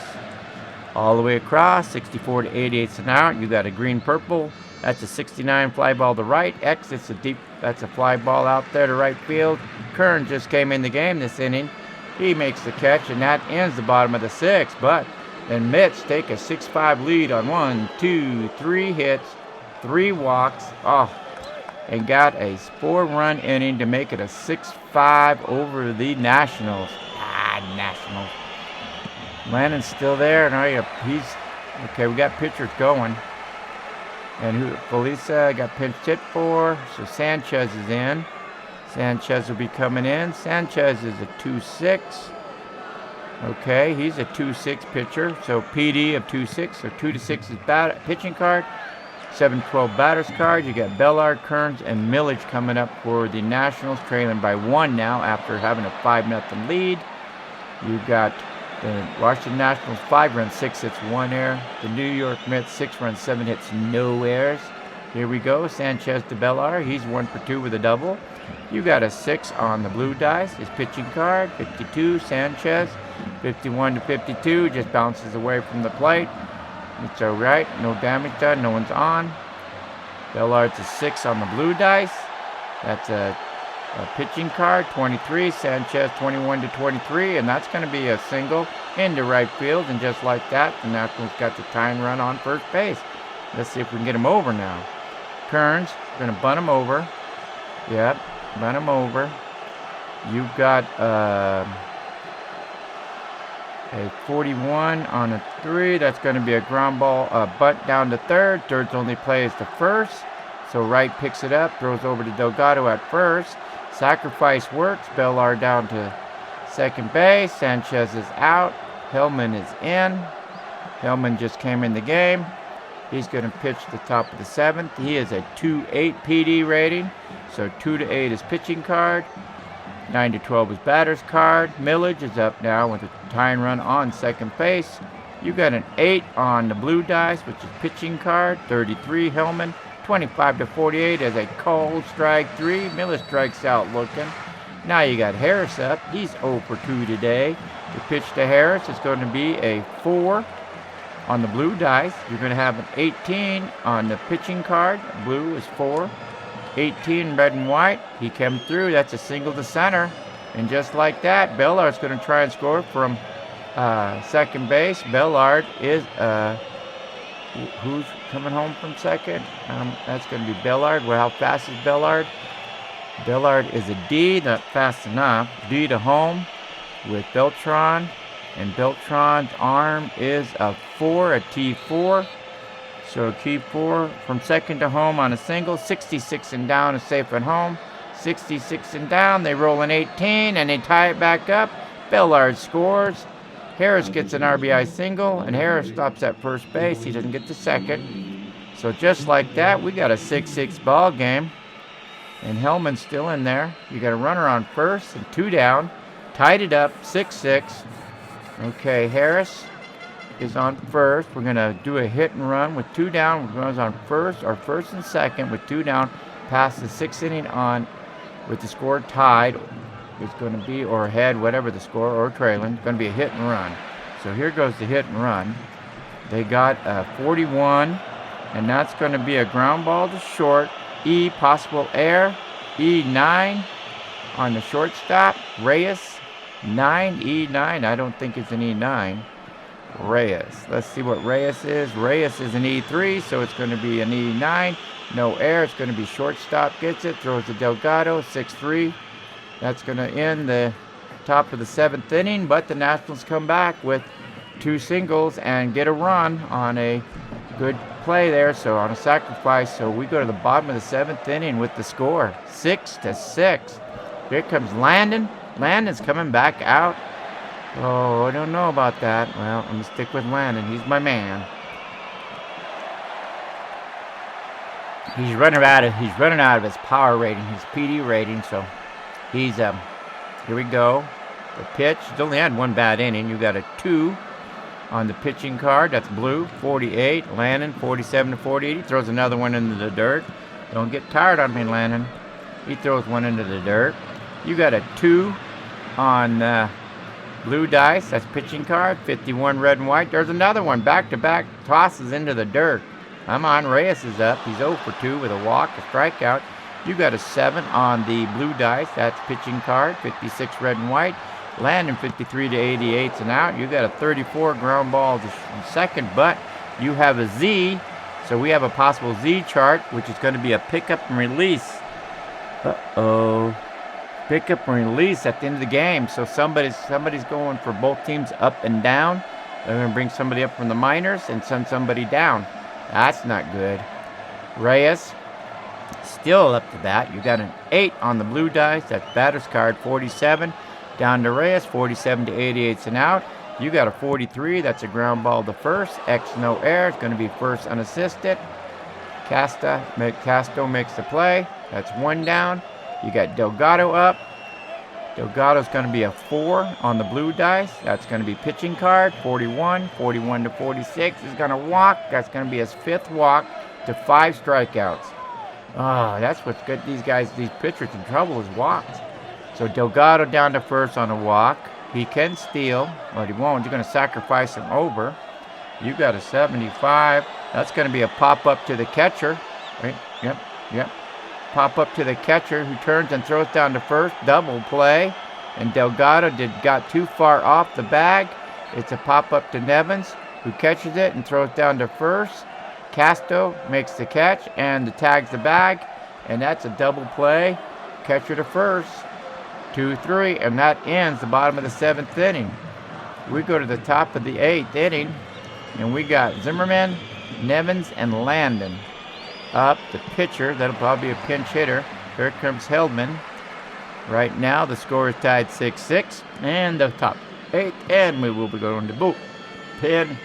All the way across. 64 to 88 an hour. You got a green-purple. That's a 69 fly ball to right. X. It's a deep. That's a fly ball out there to right field. Kern just came in the game this inning. He makes the catch, and that ends the bottom of the 6th. But then Mets take a 6-5 lead on 1, 2, 3 hits, 3 walks. And got a 4-run inning to make it a 6-5 over the Nationals. Nationals. Lannan's still there. No, he's okay. We got pitchers going. And Felisa got pinched hit for. So Sanchez is in. Sanchez will be coming in. Sanchez is a 2-6. Okay, he's a 2-6 pitcher. So PD of 2-6. So 2-6 is pitching card. 7-12 batter's card. You got Bellard, Kearns, and Millage coming up for the Nationals, trailing by 1 now after having a 5-0 lead. You got the Washington Nationals 5 runs, 6 hits, 1 error. The New York Mets 6 runs, 7 hits, no errors. Here we go. Sanchez to Bellard. He's 1 for 2 with a double. You got a 6 on the blue dice. His pitching card. 52 Sanchez. 51 to 52. Just bounces away from the plate. It's all right. No damage done. No one's on. Bellard's a 6 on the blue dice. That's a pitching card. 23. Sanchez 21 to 23. And that's going to be a single into right field. And just like that, the Nationals got the tying run on first base. Let's see if we can get him over now. Kearns, going to bunt him over. Yep, bunt him over. You've got a 41 on a 3. That's going to be a ground ball, bunt down to third. Third's only play is to first. So Wright picks it up, throws over to Delgado at first. Sacrifice works. Bellard down to second base. Sanchez is out. Hellman is in. Hellman just came in the game. He's going to pitch the top of the 7th. He is a 2.8 PD rating. So 2 to 8 is pitching card. 9 to 12 is batter's card. Millage is up now with a tying run on second base. You got an 8 on the blue dice, which is pitching card. 33 Hellman. 25 to 48 as a cold strike 3. Miller strikes out looking. Now you got Harris up. He's 0 for 2 today. The pitch to Harris is going to be a 4 on the blue dice. You're going to have an 18 on the pitching card. Blue is 4. 18 red and white. He came through. That's a single to center. And just like that, Bellard's going to try and score from second base. Bellard is who's coming home from second? That's going to be Bellard. Well, how fast is Bellard? Bellard is a D, not fast enough. D to home with Beltran. And Beltran's arm is a 4, a T4. So a key 4 from second to home on a single. 66 and down is safe at home. 66 and down, they roll an 18 and they tie it back up. Bellard scores. Harris gets an RBI single, and Harris stops at first base. He doesn't get to second. So just like that, we got a 6-6 ball game. And Hellman's still in there. You got a runner on first and 2 down. Tied it up, 6-6. Okay, Harris is on first. We're going to do a hit and run with 2 down. Runners on first, or first and second with 2 down. Past the 6th inning on with the score tied. It's going to be, or ahead, whatever the score, or trailing. It's going to be a hit and run. So here goes the hit and run. They got a 41 And that's going to be a ground ball to short. E, possible error. E9 on the shortstop. Reyes, 9, E9. I don't think it's an E9. Reyes. Let's see what Reyes is. Reyes is an E3, so it's going to be an E9. No error. It's going to be shortstop. Gets it. Throws to Delgado. 6-3. That's going to end the top of the 7th inning, but the Nationals come back with 2 singles and get a run on a good play there, so on a sacrifice. So we go to the bottom of the 7th inning with the score 6-6. Here comes Lannan. Lannan's coming back out. Oh, I don't know about that. Well, I'm gonna stick with Lannan. He's my man. He's running out of his power rating, his PD rating. So he's here we go. The pitch. He's only had 1 bad inning. You got a 2 on the pitching card. That's blue. 48. Lannan, 47-48. He throws another one into the dirt. Don't get tired on me, Lannan. He throws one into the dirt. You got a 2 on blue dice. That's pitching card. 51 red and white. There's another one. Back-to-back tosses into the dirt. I'm on. Reyes is up. He's 0 for 2 with a walk, a strikeout. You got a 7 on the blue dice. That's pitching card. 56 red and white. Lannan 53-88's and out. You got a 34 ground ball to second, but you have a Z. So we have a possible Z chart, which is going to be a pickup and release. Uh-oh. Pickup and release at the end of the game. So somebody's going for both teams up and down. They're going to bring somebody up from the minors and send somebody down. That's not good. Reyes still up to bat. You got an 8 on the blue dice. That's batter's card 47. Down to Reyes, 47-88's and out. You got a 43. That's a ground ball to first. X no error. It's going to be first unassisted. Castro makes the play. That's 1 down. You got Delgado up. Delgado's going to be a 4 on the blue dice. That's going to be pitching card 41. 41-46. He's going to walk. That's going to be his 5th walk to 5 strikeouts. Oh, that's what's good. These pitchers in trouble is walks. So Delgado down to first on a walk. He can steal, but he won't. You're going to sacrifice him over. You got a 75. That's going to be a pop-up to the catcher. Right? Yep. Pop-up to the catcher who turns and throws down to first. Double play. And Delgado got too far off the bag. It's a pop-up to Nevins, who catches it and throws down to first. Castro makes the catch and tags the bag. And that's a double play. Catcher to first. 2-3, and that ends the bottom of the 7th inning. We go to the top of the 8th inning, and we got Zimmerman, Nevins, and Lannan up. The pitcher, that'll probably be a pinch hitter. Here comes Hellman. Right now, the score is tied 6-6, and the top 8th, and we will be going to bullpen.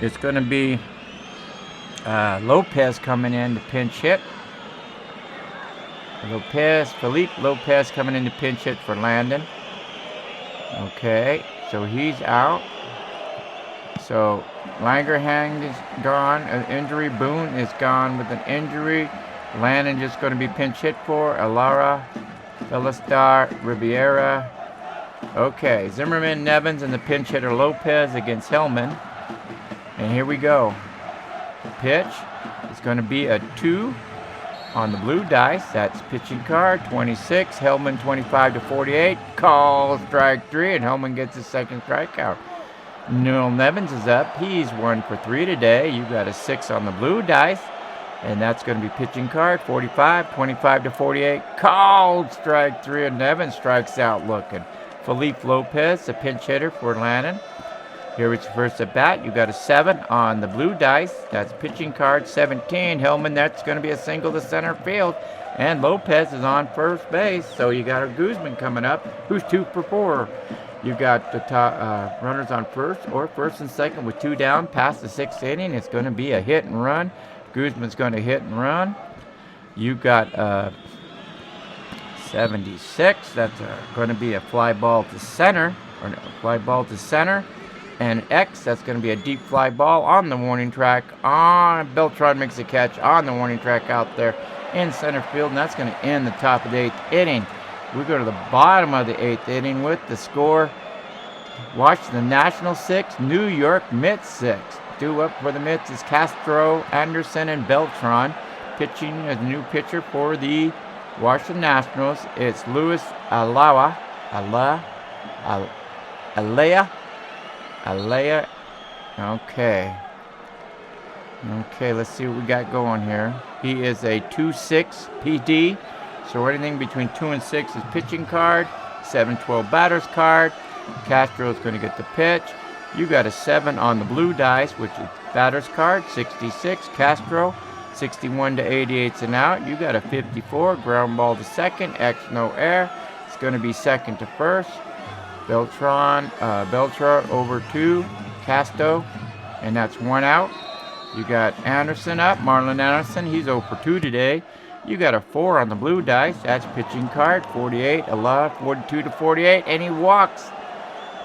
It's going to be Lopez coming in to pinch hit. Felipe Lopez coming in to pinch hit for Lannan. Okay, so he's out. So Langerhans is gone, an injury. Boone is gone with an injury. Lannan just going to be pinch hit for Alara, Velastar, Riviera. Okay, Zimmerman, Nevins, and the pinch hitter Lopez against Hellman. And here we go. The pitch is going to be a 2 on the blue dice. That's pitching card 26. Hellman 25-48. Call strike 3, and Hellman gets his 2nd strikeout. Newell Nevins is up. He's 1 for 3 today. You got a 6 on the blue dice, and that's going to be pitching card 45. 25-48. Called strike 3, and Nevins strikes out looking. Felipe Lopez, a pinch hitter for Lannan. Here it's first at bat. You got a 7 on the blue dice. That's pitching card 17. Hellman, that's going to be a single to center field. And Lopez is on first base. So you got a Guzman coming up, who's 2 for 4. You got the top, runners on first or first and second with 2 down past the 6th inning. It's going to be a hit and run. Guzman's going to hit and run. You got 76. That's going to be a fly ball to center. Or no, fly ball to center. And X, that's going to be a deep fly ball on the warning track. Beltran makes a catch on the warning track out there in center field, and that's going to end the top of the 8th inning. We go to the bottom of the 8th inning with the score. Washington Nationals 6, New York Mets 6. Due up for the Mets is Castro, Anderson, and Beltran. Pitching as a new pitcher for the Washington Nationals. It's Luis Alea. Okay. Okay, let's see what we got going here. He is a 2-6 PD. So anything between 2 and 6 is pitching card. 7-12 batter's card. Castro is going to get the pitch. You got a 7 on the blue dice, which is batter's card. 66, Castro. 61 to 88's an out. You got a 54, ground ball to second, X no air. It's going to be second to first. Beltran over to Casto, and that's 1 out. You got Anderson up, Marlon Anderson. He's 0 for 2 today. You got a 4 on the blue dice. That's pitching card. 48, Allah, 42 to 48, and he walks.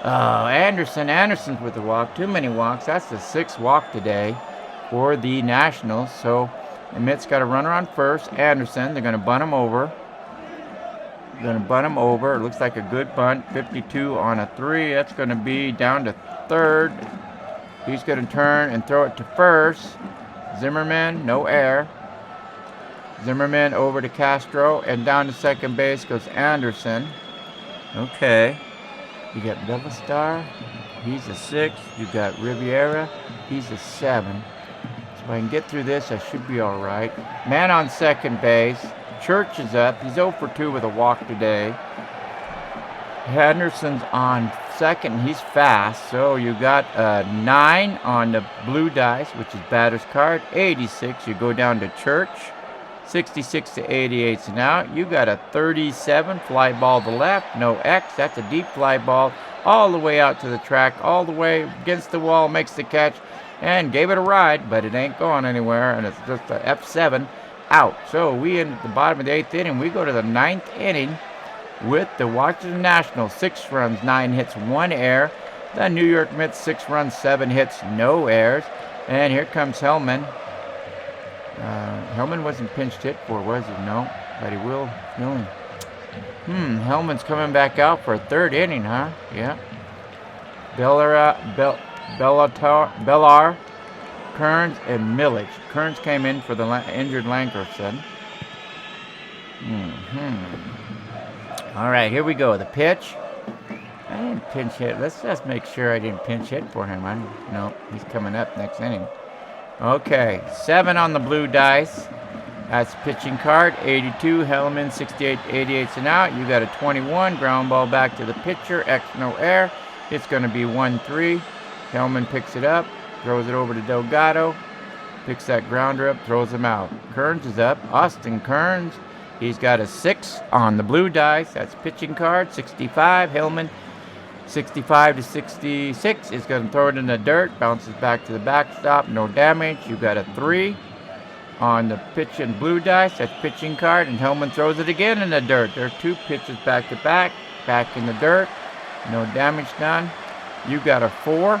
Oh, Anderson's with the walk. Too many walks. That's the 6th walk today for the Nationals. So the Mets got a runner on first. Anderson, they're going to bunt him over. It looks like a good bunt. 52 on a 3. That's going to be down to third. He's going to turn and throw it to first. Zimmerman, no air. Zimmerman over to Castro, and down to second base goes Anderson. Okay. You got Belistar. He's a 6. You got Riviera. He's a 7. If I can get through this, I should be all right. Man on second base. Church is up. He's 0 for 2 with a walk today. Henderson's on second. He's fast. So you got a 9 on the blue dice, which is batter's card. 86. You go down to Church. 66 to 88's an out. You got a 37 fly ball to left. No X. That's a deep fly ball all the way out to the track, all the way against the wall. Makes the catch. And gave it a ride, but it ain't going anywhere, and it's just a F7 out. So we in at the bottom of the 8th inning. We go to the 9th inning with the Washington Nationals. 6 runs, 9 hits, 1 error. The New York Mets, 6 runs, 7 hits, no errors. And here comes Hellman. Hellman wasn't pinched hit for, was he? No, but he will. Hellman's coming back out for a 3rd inning, huh? Yeah. Bellar, Kearns, and Millage. Kearns came in for the injured Lankerson. All right, here we go. The pitch. I didn't pinch hit. Let's just make sure I didn't pinch hit for him. No, he's coming up next inning. Okay, 7 on the blue dice. That's pitching card. 82, Hellman, 68, 88's an out. You got a 21, ground ball back to the pitcher. X no air. It's going to be 1-3. Hellman picks it up, throws it over to Delgado, picks that grounder up, throws him out. Kearns is up. Austin Kearns, he's got a 6 on the blue dice. That's pitching card. 65, Hellman, 65 to 66 is going to throw it in the dirt, bounces back to the backstop, no damage. You got a 3 on the pitch and blue dice. That's pitching card, and Hellman throws it again in the dirt. There are 2 pitches back to back in the dirt, no damage done. You got a 4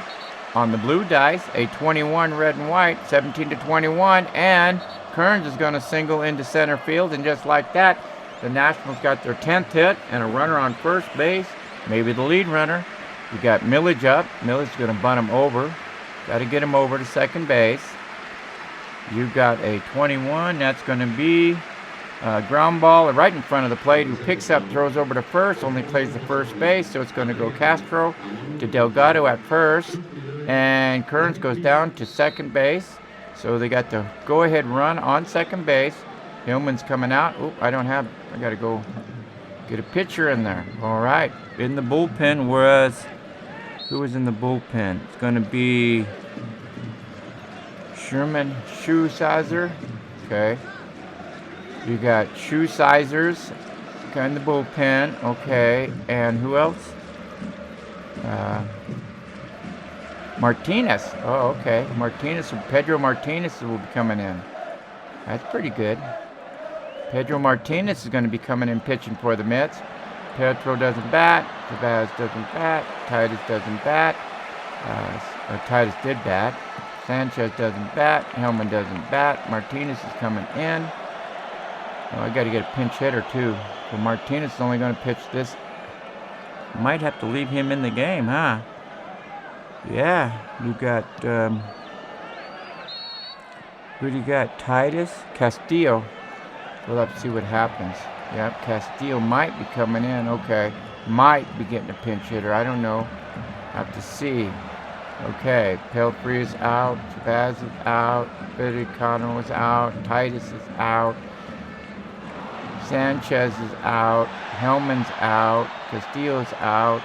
on the blue dice, a 21 red and white, 17 to 21, and Kearns is going to single into center field, and just like that, the Nationals got their 10th hit and a runner on first base, maybe the lead runner. You got Millage up. Millage is going to bunt him over. Got to get him over to second base. You got a 21. That's going to be a ground ball right in front of the plate, who picks up, throws over to first, only plays the first base, so it's going to go Castro to Delgado at first. And Kearns goes down to second base. So they got the go-ahead run on second base. Hillman's coming out. Oh, I got to go get a pitcher in there. All right. In the bullpen who was in the bullpen? It's going to be Sherman Shoesizer. Okay. You got Shoesizers in the bullpen. Okay. And who else? Martinez. Oh, okay. Pedro Martinez will be coming in. That's pretty good. Pedro Martinez is going to be coming in pitching for the Mets. Petro doesn't bat. Tavaz doesn't bat. Titus doesn't bat. Titus did bat. Sanchez doesn't bat. Hellman doesn't bat. Martinez is coming in. Oh, I got to get a pinch hitter too. So Martinez is only going to pitch this. Might have to leave him in the game, huh? Yeah, you got Who do you got? Titus? Castillo. We'll have to see what happens. Yep, Castillo might be coming in. Okay. Might be getting a pinch hitter. I don't know. Have to see. Okay. Pelfrey is out. Vaz is out. Vidicano is out. Titus is out. Sanchez is out. Hellman's out. Castillo's out.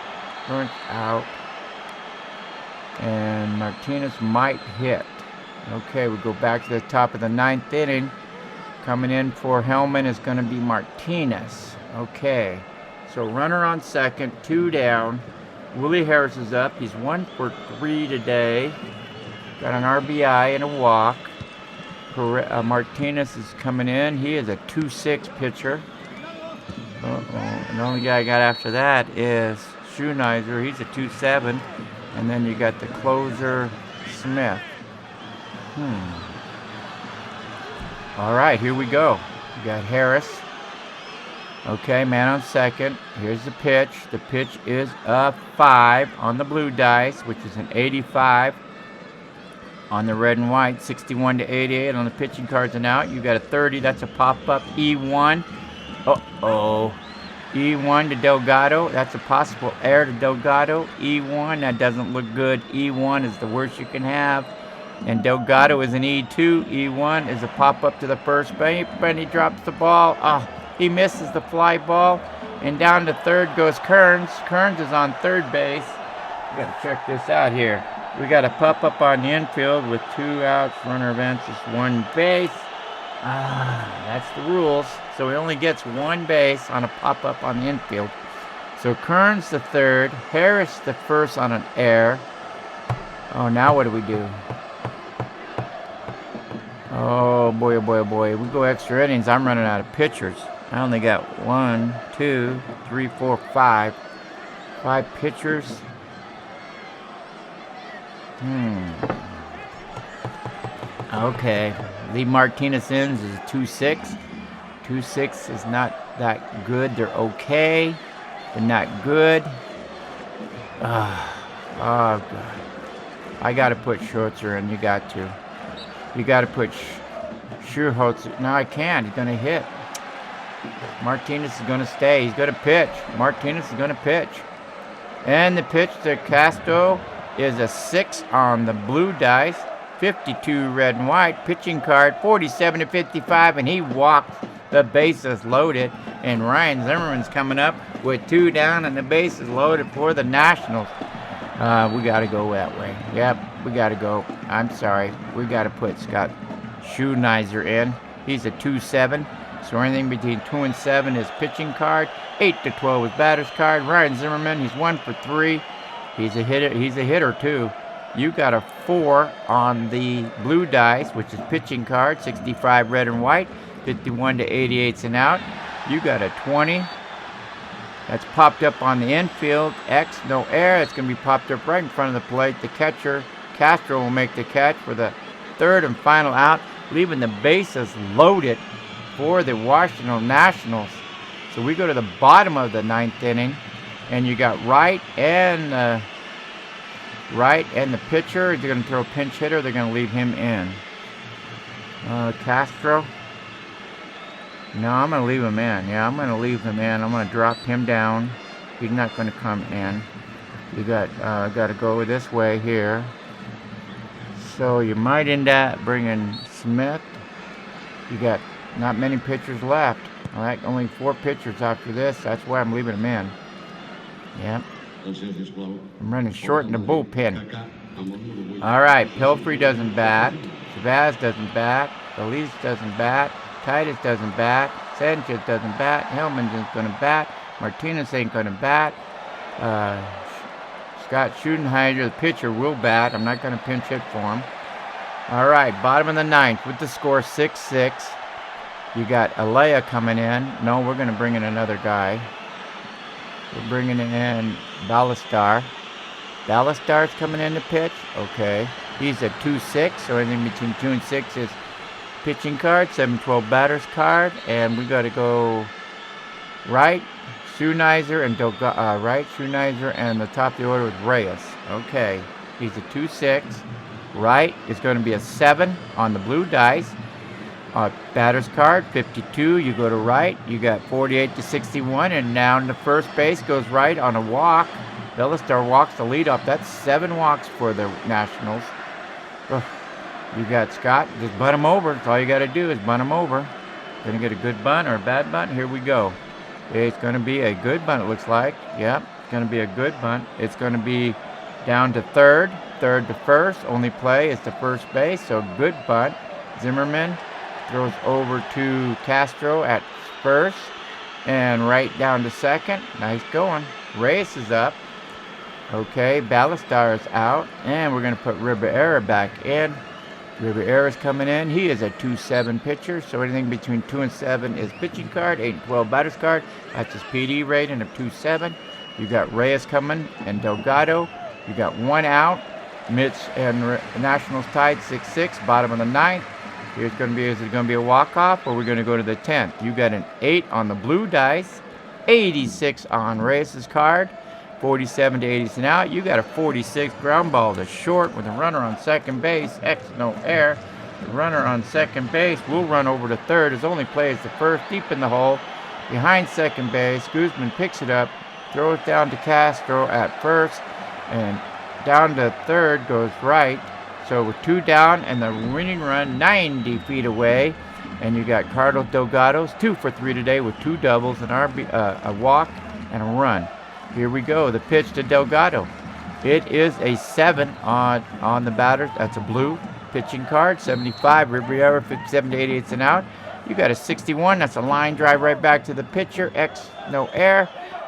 Burnt's out. And Martinez might hit. Okay, we go back to the top of the 9th inning. Coming in for Hellman is going to be Martinez. Okay, so runner on second, 2 down. Willie Harris is up. He's 1 for 3 today. Got an RBI and a walk. Martinez is coming in. He is a 2-6 pitcher. And the only guy I got after that is Schoenizer. He's a 2-7. And then you got the closer, Smith. All right, here we go. We got Harris. Okay, man on second. Here's the pitch. The pitch is a 5 on the blue dice, which is an 85 on the red and white. 61 to 88 on the pitching cards and out. You got a 30. That's a pop-up E1. Uh-oh. E1 to Delgado. That's a possible error to Delgado. E1. That doesn't look good. E1 is the worst you can have. And Delgado is an E2. E1 is a pop-up to the first base, and he drops the ball. He misses the fly ball. And down to third goes Kearns. Kearns is on third base. We got to check this out here. We got a pop-up on the infield with 2 outs. Runner advances 1 base. That's the rules. So he only gets 1 base on a pop-up on the infield. So Kearns the third. Harris the first on an error. Oh, now what do we do? Oh boy, oh boy, oh boy. We go extra innings. I'm running out of pitchers. I only got 1, 2, 3, 4, 5. 5 pitchers. Okay. Lee Martinez ends is a 2-6. 2-6 is not that good. They're okay. They're not good. Oh, God. I got to put Schultzer in. You got to. You got to put Schultzer. No, I can't. He's going to hit. Martinez is going to stay. He's going to pitch. Martinez is going to pitch. And the pitch to Castro is a 6 on the blue dice. 52 red and white. Pitching card 47 to 55. And he walks. The bases loaded. And Ryan Zimmerman's coming up with 2 down. And the bases loaded for the Nationals. We got to go that way. Yep, we got to go. I'm sorry. We got to put Scott Schoenizer in. He's a 2-7. So anything between 2 and 7 is pitching card. 8 to 12 is batter's card. Ryan Zimmerman, he's 1 for 3. He's a hitter. He's a hitter too. You got a 4 on the blue dice, which is pitching card. 65 red and white. 51 to 88's and out. You got a 20. That's popped up on the infield. X, no error. It's going to be popped up right in front of the plate. The catcher, Castro, will make the catch for the 3rd and final out, leaving the bases loaded for the Washington Nationals. So we go to the bottom of the 9th inning, and you got Wright and the pitcher. They're going to throw a pinch hitter. They're going to leave him in. Castro. No, I'm going to leave him in. Yeah, I'm going to leave him in. I'm going to drop him down. He's not going to come in. You got to go this way here. So you might end up bringing Smith. You got not many pitchers left. All right, only 4 pitchers after this. That's why I'm leaving him in. Yep. I'm running short in the bullpen. All right, Pelfrey doesn't bat. Vaz doesn't bat. Elise doesn't bat. Titus doesn't bat. Sanchez doesn't bat. Hellman isn't going to bat. Martinez ain't going to bat. Scott Schoenizer, the pitcher, will bat. I'm not going to pinch hit for him. All right, bottom of the 9th with the score 6-6. You got Alea coming in. No, we're going to bring in another guy. We're bringing in Ballastar. Ballastar's coming in to pitch. Okay. He's a 2-6, so anything between 2 and 6 is pitching card. 7-12 batter's card. And we got to go Wright, Schoenizer, and Wright, Schoenizer, and the top of the order with Reyes. Okay. He's a 2-6. right is going to be a 7 on the blue dice. Batter's card, 52, you go to right. You got 48 to 61, and down to first base goes right on a walk. Bellistar walks the leadoff. That's 7 walks for the Nationals. Ugh. You got Scott. Just bunt him over. That's all you got to do is bunt him over. Going to get a good bunt or a bad bunt? Here we go. It's going to be a good bunt, it looks like. Yep, it's going to be a good bunt. It's going to be down to third to first. Only play is to first base, so good bunt. Zimmerman throws over to Castro at first and right down to second. Nice going. Reyes is up. Okay, Ballastar is out, and we're going to put Rivera back in. Rivera's coming in. He is a 2-7 pitcher, so anything between 2 and 7 is pitching card. 8 and 12 batter's card. That's his PD rating of 2-7. You got Reyes coming and Delgado. You got 1 out. Mitch and Nationals tied 6-6. Bottom of the 9th. Here's going to be, is it going to be a walk-off, or we're going to go to the 10th? You got an 8 on the blue dice. 86 on Reyes' card. 47 to 80 and out. You got a 46 ground ball to short with a runner on second base. No air. The runner on second base will run over to third. His only play is the first, deep in the hole. Behind second base, Guzman picks it up, throws down to Castro at first, and down to third goes right. So with 2 down and the winning run 90 feet away, and you got Carlos Delgado's 2 for 3 today with 2 doubles, an a walk, and a run. Here we go, the pitch to Delgado. It is a 7 on the batter. That's a blue pitching card. 75, Rivera, 57 to 88 and out. You got a 61. That's a line drive right back to the pitcher. No air.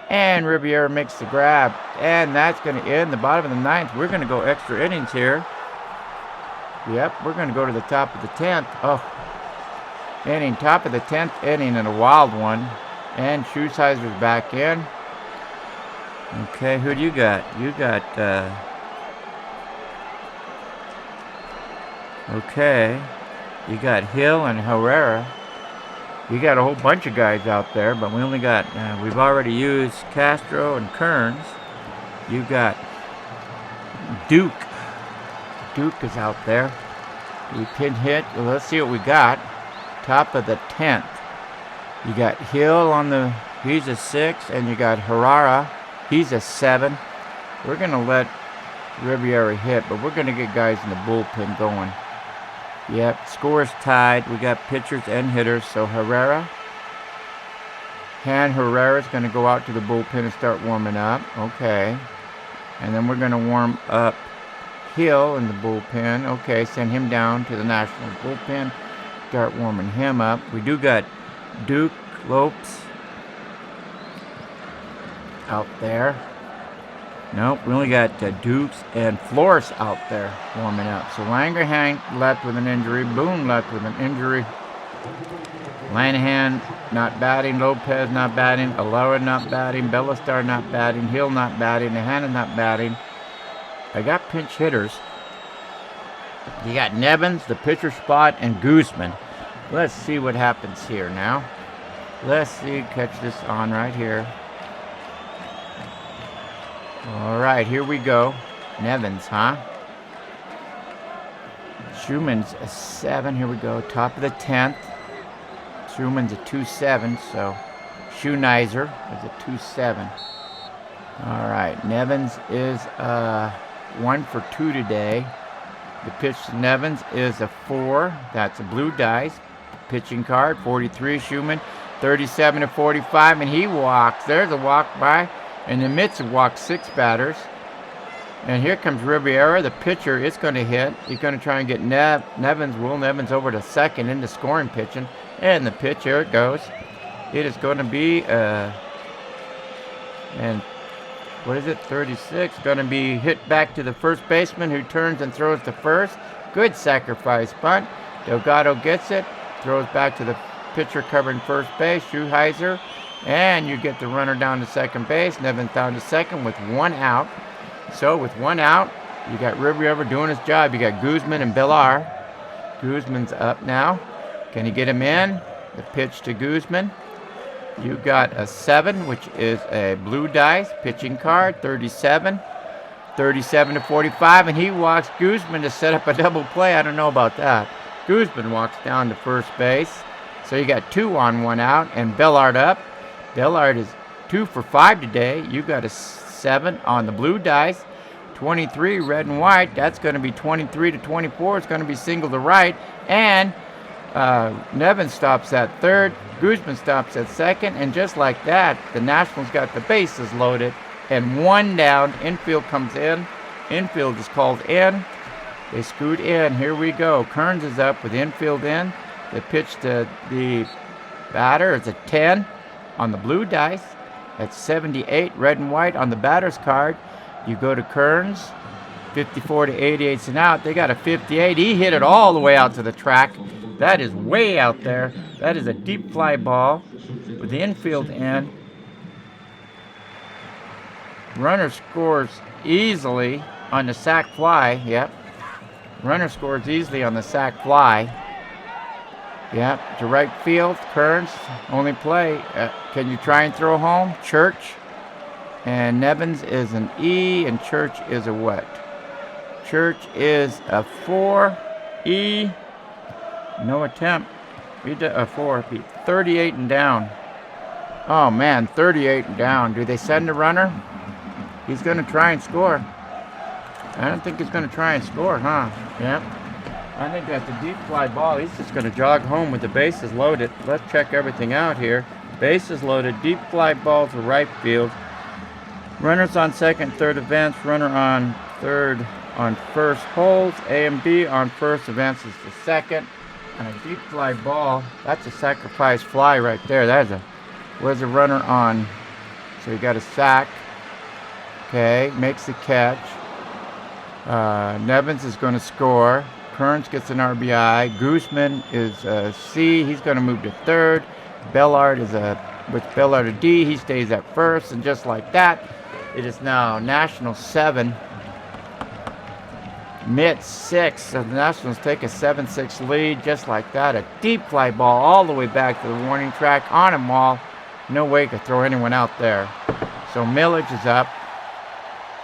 And Rivera makes the grab. And that's going to end the bottom of the 9th. We're going to go extra innings here. Yep, we're going to go to the top of the 10th. Oh, inning, top of the 10th inning, and a wild one. And Schusheiser's back in. Okay, who do you got? You got, okay, you got Hill and Herrera. You got a whole bunch of guys out there, but we only got, we've already used Castro and Kearns. You got Duke. Duke is out there. We pin hit. Well, let's see what we got. Top of the 10th. You got Hill on the, he's a 6, and you got Herrera. He's a 7. We're going to let Rivera hit, but we're going to get guys in the bullpen going. Yep, score's tied. We got pitchers and hitters, so Herrera's going to go out to the bullpen and start warming up. Okay. And then we're going to warm up Hill in the bullpen. Okay, send him down to the Nationals bullpen. Start warming him up. We do got Duke, Lopes out there. Nope, we only got Dukes and Flores out there warming up. So Langer Hank left with an injury. Boone left with an injury. Lanahan not batting. Lopez not batting. Alara not batting. Bellistar not batting. Hill not batting. Hanna not batting. I got pinch hitters. You got Nevins, the pitcher spot, and Guzman. Let's see what happens here now. Let's see, catch this on right here. All right, here we go. Nevins, huh? Schumann's a 7. Here we go. Top of the 10th. Schumann's a 2-7, so Schunizer is a 2-7. All right, Nevins is 1 for 2 today. The pitch to Nevins is a 4. That's a blue dice. Pitching card, 43, Schumann. 37 to 45, and he walks. There's a walk by. And the Mets have walked 6 batters. And here comes Rivera. The pitcher is going to hit. He's going to try and get Will Nevins over to second into scoring pitching. And the pitch, here it goes. It is going to be, and what is it, 36. Going to be hit back to the first baseman who turns and throws to first. Good sacrifice bunt. Delgado gets it. Throws back to the pitcher covering first base, Schuheiser. And you get the runner down to second base. Nevins down to second with 1 out. So with 1 out, you got Rivera doing his job. You got Guzman and Villar. Guzman's up now. Can he get him in? The pitch to Guzman. You got a 7, which is a blue dice pitching card, 37. 37-45, and he walks Guzman to set up a double play. I don't know about that. Guzman walks down to first base. So you got 2 on, 1 out, and Bellard up. Bellard is 2 for 5 today. You got a 7 on the blue dice. 23 red and white. That's going to be 23-24. It's going to be single to right. And Nevin stops at third. Guzman stops at second. And just like that, the Nationals got the bases loaded. And 1 down. Infield comes in. Infield is called in. They scoot in. Here we go. Kearns is up with infield in. The pitch to the batter is a 10 on the blue dice. That's 78 red and white on the batter's card. You go to Kearns, 54-88 and out. They got a 58. He hit it all the way out to the track. That is way out there. That is a deep fly ball with the infield in. Runner scores easily on the sac fly. Yep. Runner scores easily on the sac fly. Yep. To right field. Kearns, only play. Can you try and throw home? Church. And Nevins is an E, and Church is a what? Church is a 4. E, no attempt. A 4. 38 and down. Oh, man, 38 and down. Do they send a runner? He's going to try and score. I don't think he's going to try and score, huh? Yep. I think that's a deep fly ball. He's just going to jog home with the bases loaded. Let's check everything out here. Bases loaded. Deep fly ball to right field. Runners on second, third advance. Runner on third on first holds. A and B on first advances to second. And a deep fly ball. That's a sacrifice fly right there. Where's the runner on? So you got a sack. Okay, makes the catch. Nevins is going to score. Kearns gets an RBI. Guzman is a C. He's going to move to third. Bellard is with Bellard a D. He stays at first. And just like that, it is now National 7, Mets 6. So the Nationals take a 7-6 lead just like that. A deep fly ball all the way back to the warning track on a wall. No way to throw anyone out there. So Millage is up.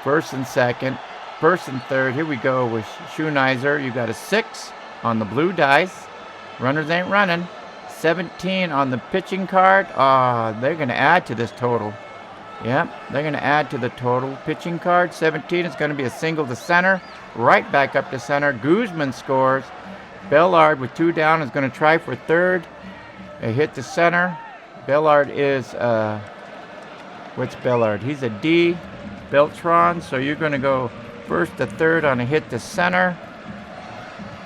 First and second. First and third. Here we go with Schoenizer. You got a 6 on the blue dice. Runners ain't running. 17 on the pitching card. They're going to add to this total. Yep, they're going to add to the total. Pitching card, 17 is going to be a single to center. Right back up to center. Guzman scores. Bellard with 2 down is going to try for third. A hit to center. Bellard is, what's Bellard? He's a D. Beltran, so you're going to go first to third on a hit to center.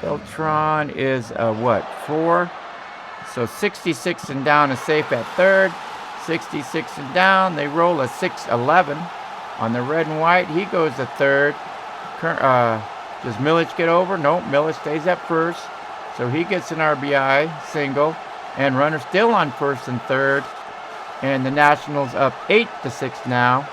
Beltran is a what? 4. So 66 and down is safe at third. 66 and down. They roll a 6-11 on the red and white. He goes to third. Does Millage get over? Nope. Millage stays at first. So he gets an RBI single. And runner still on first and third. And the Nationals up 8-6 now.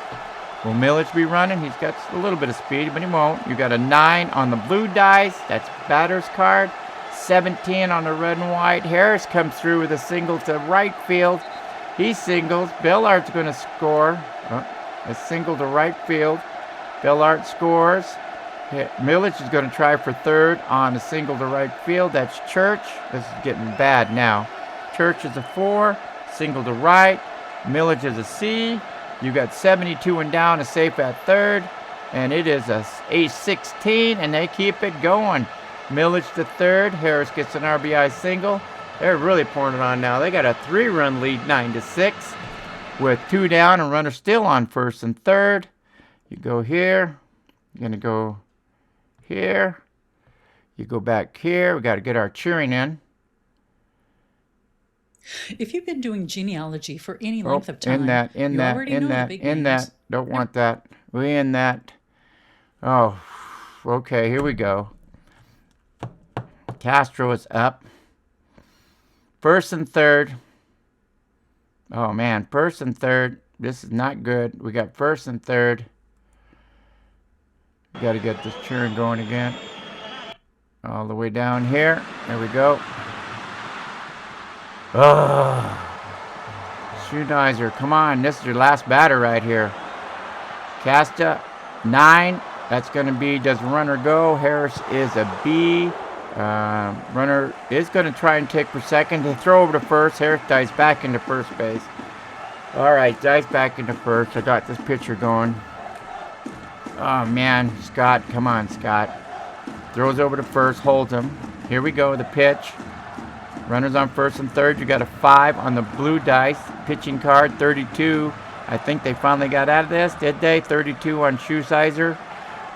Will Millage be running? He's got a little bit of speed, but he won't. You got a 9 on the blue dice. That's batter's card. 17 on the red and white. Harris comes through with a single to right field. He singles. Bellard's going to score. A single to right field. Bellard scores. Millage is going to try for third on a single to right field. That's Church. This is getting bad now. Church is a 4. Single to right. Millage is a C. You got 72 and down, a safe at third. And it is a 16, and they keep it going. Millage to third. Harris gets an RBI single. They're really pouring it on now. They got a 3-run lead, 9-6, with 2 down and runner still on first and third. You go here. You're going to go here. You go back here. We got to get our cheering in. If you've been doing genealogy for any length of time, Don't want that. We in that. Oh, okay, here we go. Castro is up. First and third. Oh, man, first and third. This is not good. We got first and third. We got to get this churn going again. All the way down here. There we go. Schoenizer, come on. This is your last batter right here. Casta, 9. That's going to be, does runner go? Harris is a B. Runner is going to try and take for second. They throw over to first. Harris dives back into first base. All right, dives back into first. I got this pitcher going. Oh, man. Scott, come on, Scott. Throws over to first, holds him. Here we go, the pitch. Runners on first and third. You got a 5 on the blue dice. Pitching card, 32. I think they finally got out of this, did they? 32 on Shoesizer.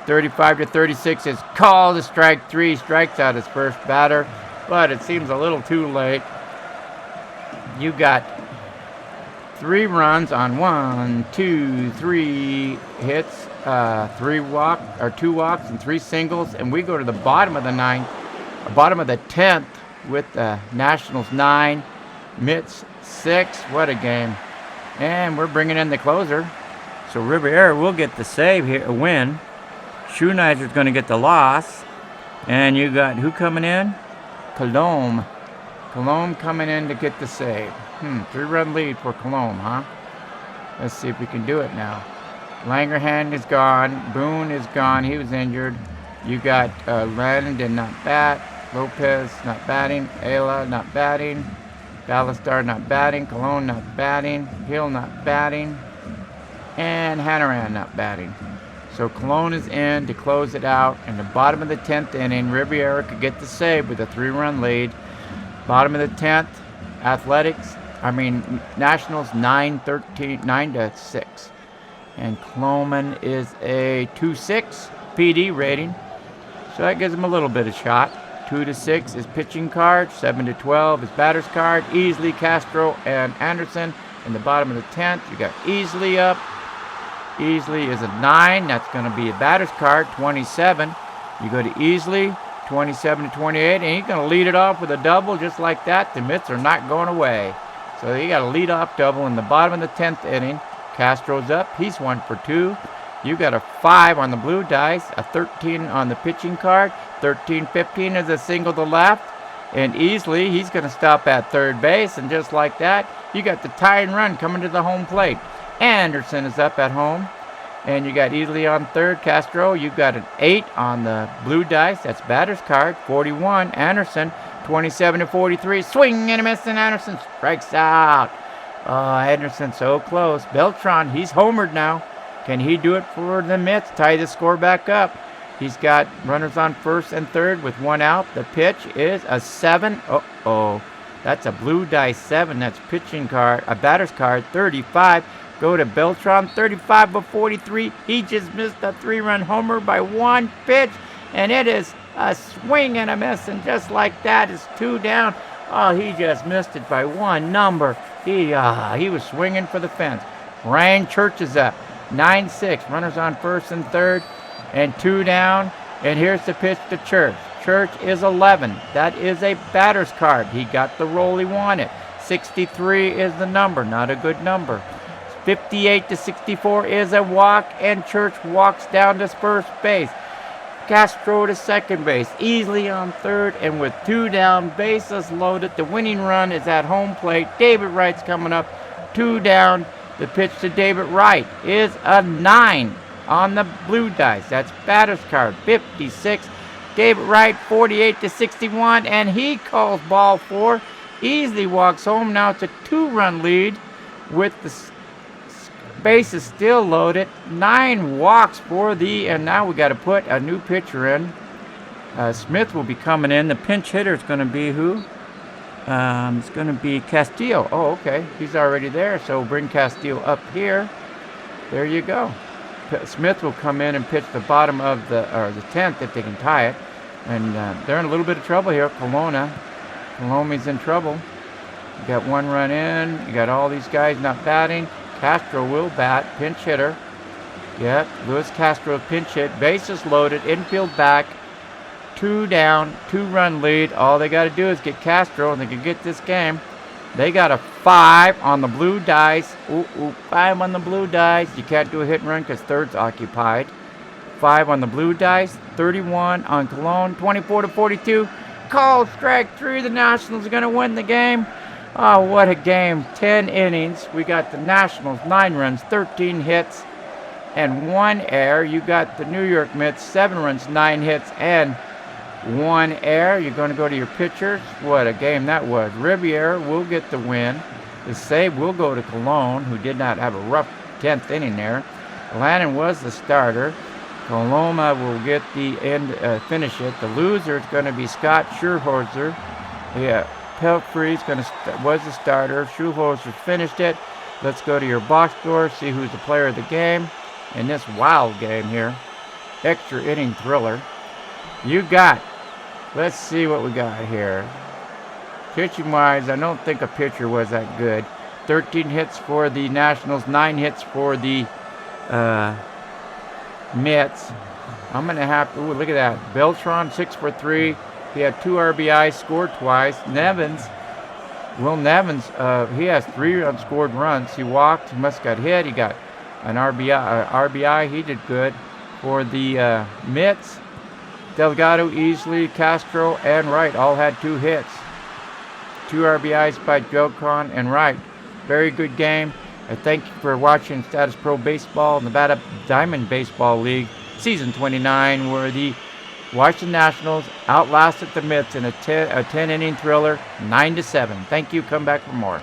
35-36 is called a strike 3. Strikes out his first batter, but it seems a little too late. You got 3 runs on 1, 2, 3 hits, 2 walks and 3 singles, and we go to the bottom of the 10th with the Nationals 9, Mets 6. What a game! And we're bringing in the closer, so Riviera will get the save here, a win. Shoeniser's going to get the loss. And you got who coming in? Colomb. Colomb coming in to get the save. 3-run lead for Colomb, huh? Let's see if we can do it now. Langerhans is gone. Boone is gone. He was injured. You got Lannan did not bat. Lopez not batting. Ayla not batting. Ballastar not batting. Colon not batting. Hill not batting. And Hannaran not batting. So Colon is in to close it out. In the bottom of the 10th inning, Riviera could get the save with a 3-run lead. Bottom of the 10th, Nationals 9-6. And Cloman is a 2.6 PD rating. So that gives him a little bit of shot. 2-6 is pitching card. 7-12 is batter's card. Easley, Castro, and Anderson. In the bottom of the 10th, you got Easley up. Easley is a 9. That's going to be a batter's card, 27. You go to Easley, 27-28, and he's going to lead it off with a double just like that. The Mets are not going away. So you got a lead-off double in the bottom of the 10th inning. Castro's up. He's 1 for 2. You got a 5 on the blue dice, a 13 on the pitching card. 13-15 is a single to left. And Easley, he's going to stop at third base. And just like that, you got the tying run coming to the home plate. Anderson is up at home. And you got Easley on third. Castro, you got an 8 on the blue dice. That's batter's card. 41. Anderson, 27-43. Swing and a miss, and Anderson strikes out. Anderson so close. Beltran, he's homered now. Can he do it for the Mets? Tie the score back up. He's got runners on first and third with 1 out. The pitch is a 7. That's a blue dice 7. That's pitching card, a batter's card, 35. Go to Beltran, 35-43. He just missed a 3-run homer by 1 pitch, and it is a swing and a miss, and just like that, it's 2 down. Oh, he just missed it by 1 number. He was swinging for the fence. Ryan Church is up, 9-6. Runners on first and third, and 2 down. And here's the pitch to Church. Church is 11. That is a batter's card. He got the roll he wanted. 63 is the number, not a good number. 58-64 is a walk, and Church walks down to first base. Castro to second base. Easley on third, and with 2 down, bases loaded. The winning run is at home plate. David Wright's coming up. 2 down. The pitch to David Wright is a 9 on the blue dice. That's batter's card. 56. David Wright, 48-61, and he calls ball 4. Easley walks home. Now it's a 2-run lead with the base is still loaded. 9 walks for and now we got to put a new pitcher in. Smith will be coming in. The pinch hitter is going to be who? It's going to be Castillo. Oh, okay. He's already there, so we'll bring Castillo up here. There you go. Smith will come in and pitch the bottom of the 10th if they can tie it. And they're in a little bit of trouble here. Colombi's in trouble. You got 1 run in. You got all these guys not batting. Castro will bat, pinch hitter. Yep, Luis Castro pinch hit. Bases loaded, infield back. 2 down, 2-run lead. All they got to do is get Castro, and they can get this game. They got a 5 on the blue dice. 5 on the blue dice. You can't do a hit and run because third's occupied. 5 on the blue dice. 31 on Cologne. 24-42. Called strike 3. The Nationals are going to win the game. Oh, what a game. 10 innings. We got the Nationals, 9 runs, 13 hits. and 1 error. You got the New York Mets 7 runs, 9 hits, and 1 error. You're going to go to your pitchers. What a game that was. Riviera will get the win. The save will go to Cologne, who did not have a rough 10th inning there. Lannan was the starter. Coloma will get the end, finish it. The loser is going to be Scott Schuhorzer. Yeah, Pelfrey was the starter. Schuhorzer finished it. Let's go to your box score, see who's the player of the game in this wild game here. Extra inning thriller. You got, let's see what we got here. Pitching wise, I don't think a pitcher was that good. 13 hits for the Nationals, 9 hits for the Mets. I'm going to have to, look at that. Beltran, 6 for 3. He had 2 RBIs, scored twice. Will Nevins, he has 3 unscored runs. He walked, he must have got hit. He got an RBI. He did good. For the Mets, Delgado, Easley, Castro, and Wright all had 2 hits. 2 RBIs by Jocon and Wright. Very good game. I thank you for watching Statis-Pro Baseball, Nevada Diamond Baseball League, Season 29, where the Washington Nationals outlasted the Mets in a 10-inning thriller, 9-7. Thank you. Come back for more.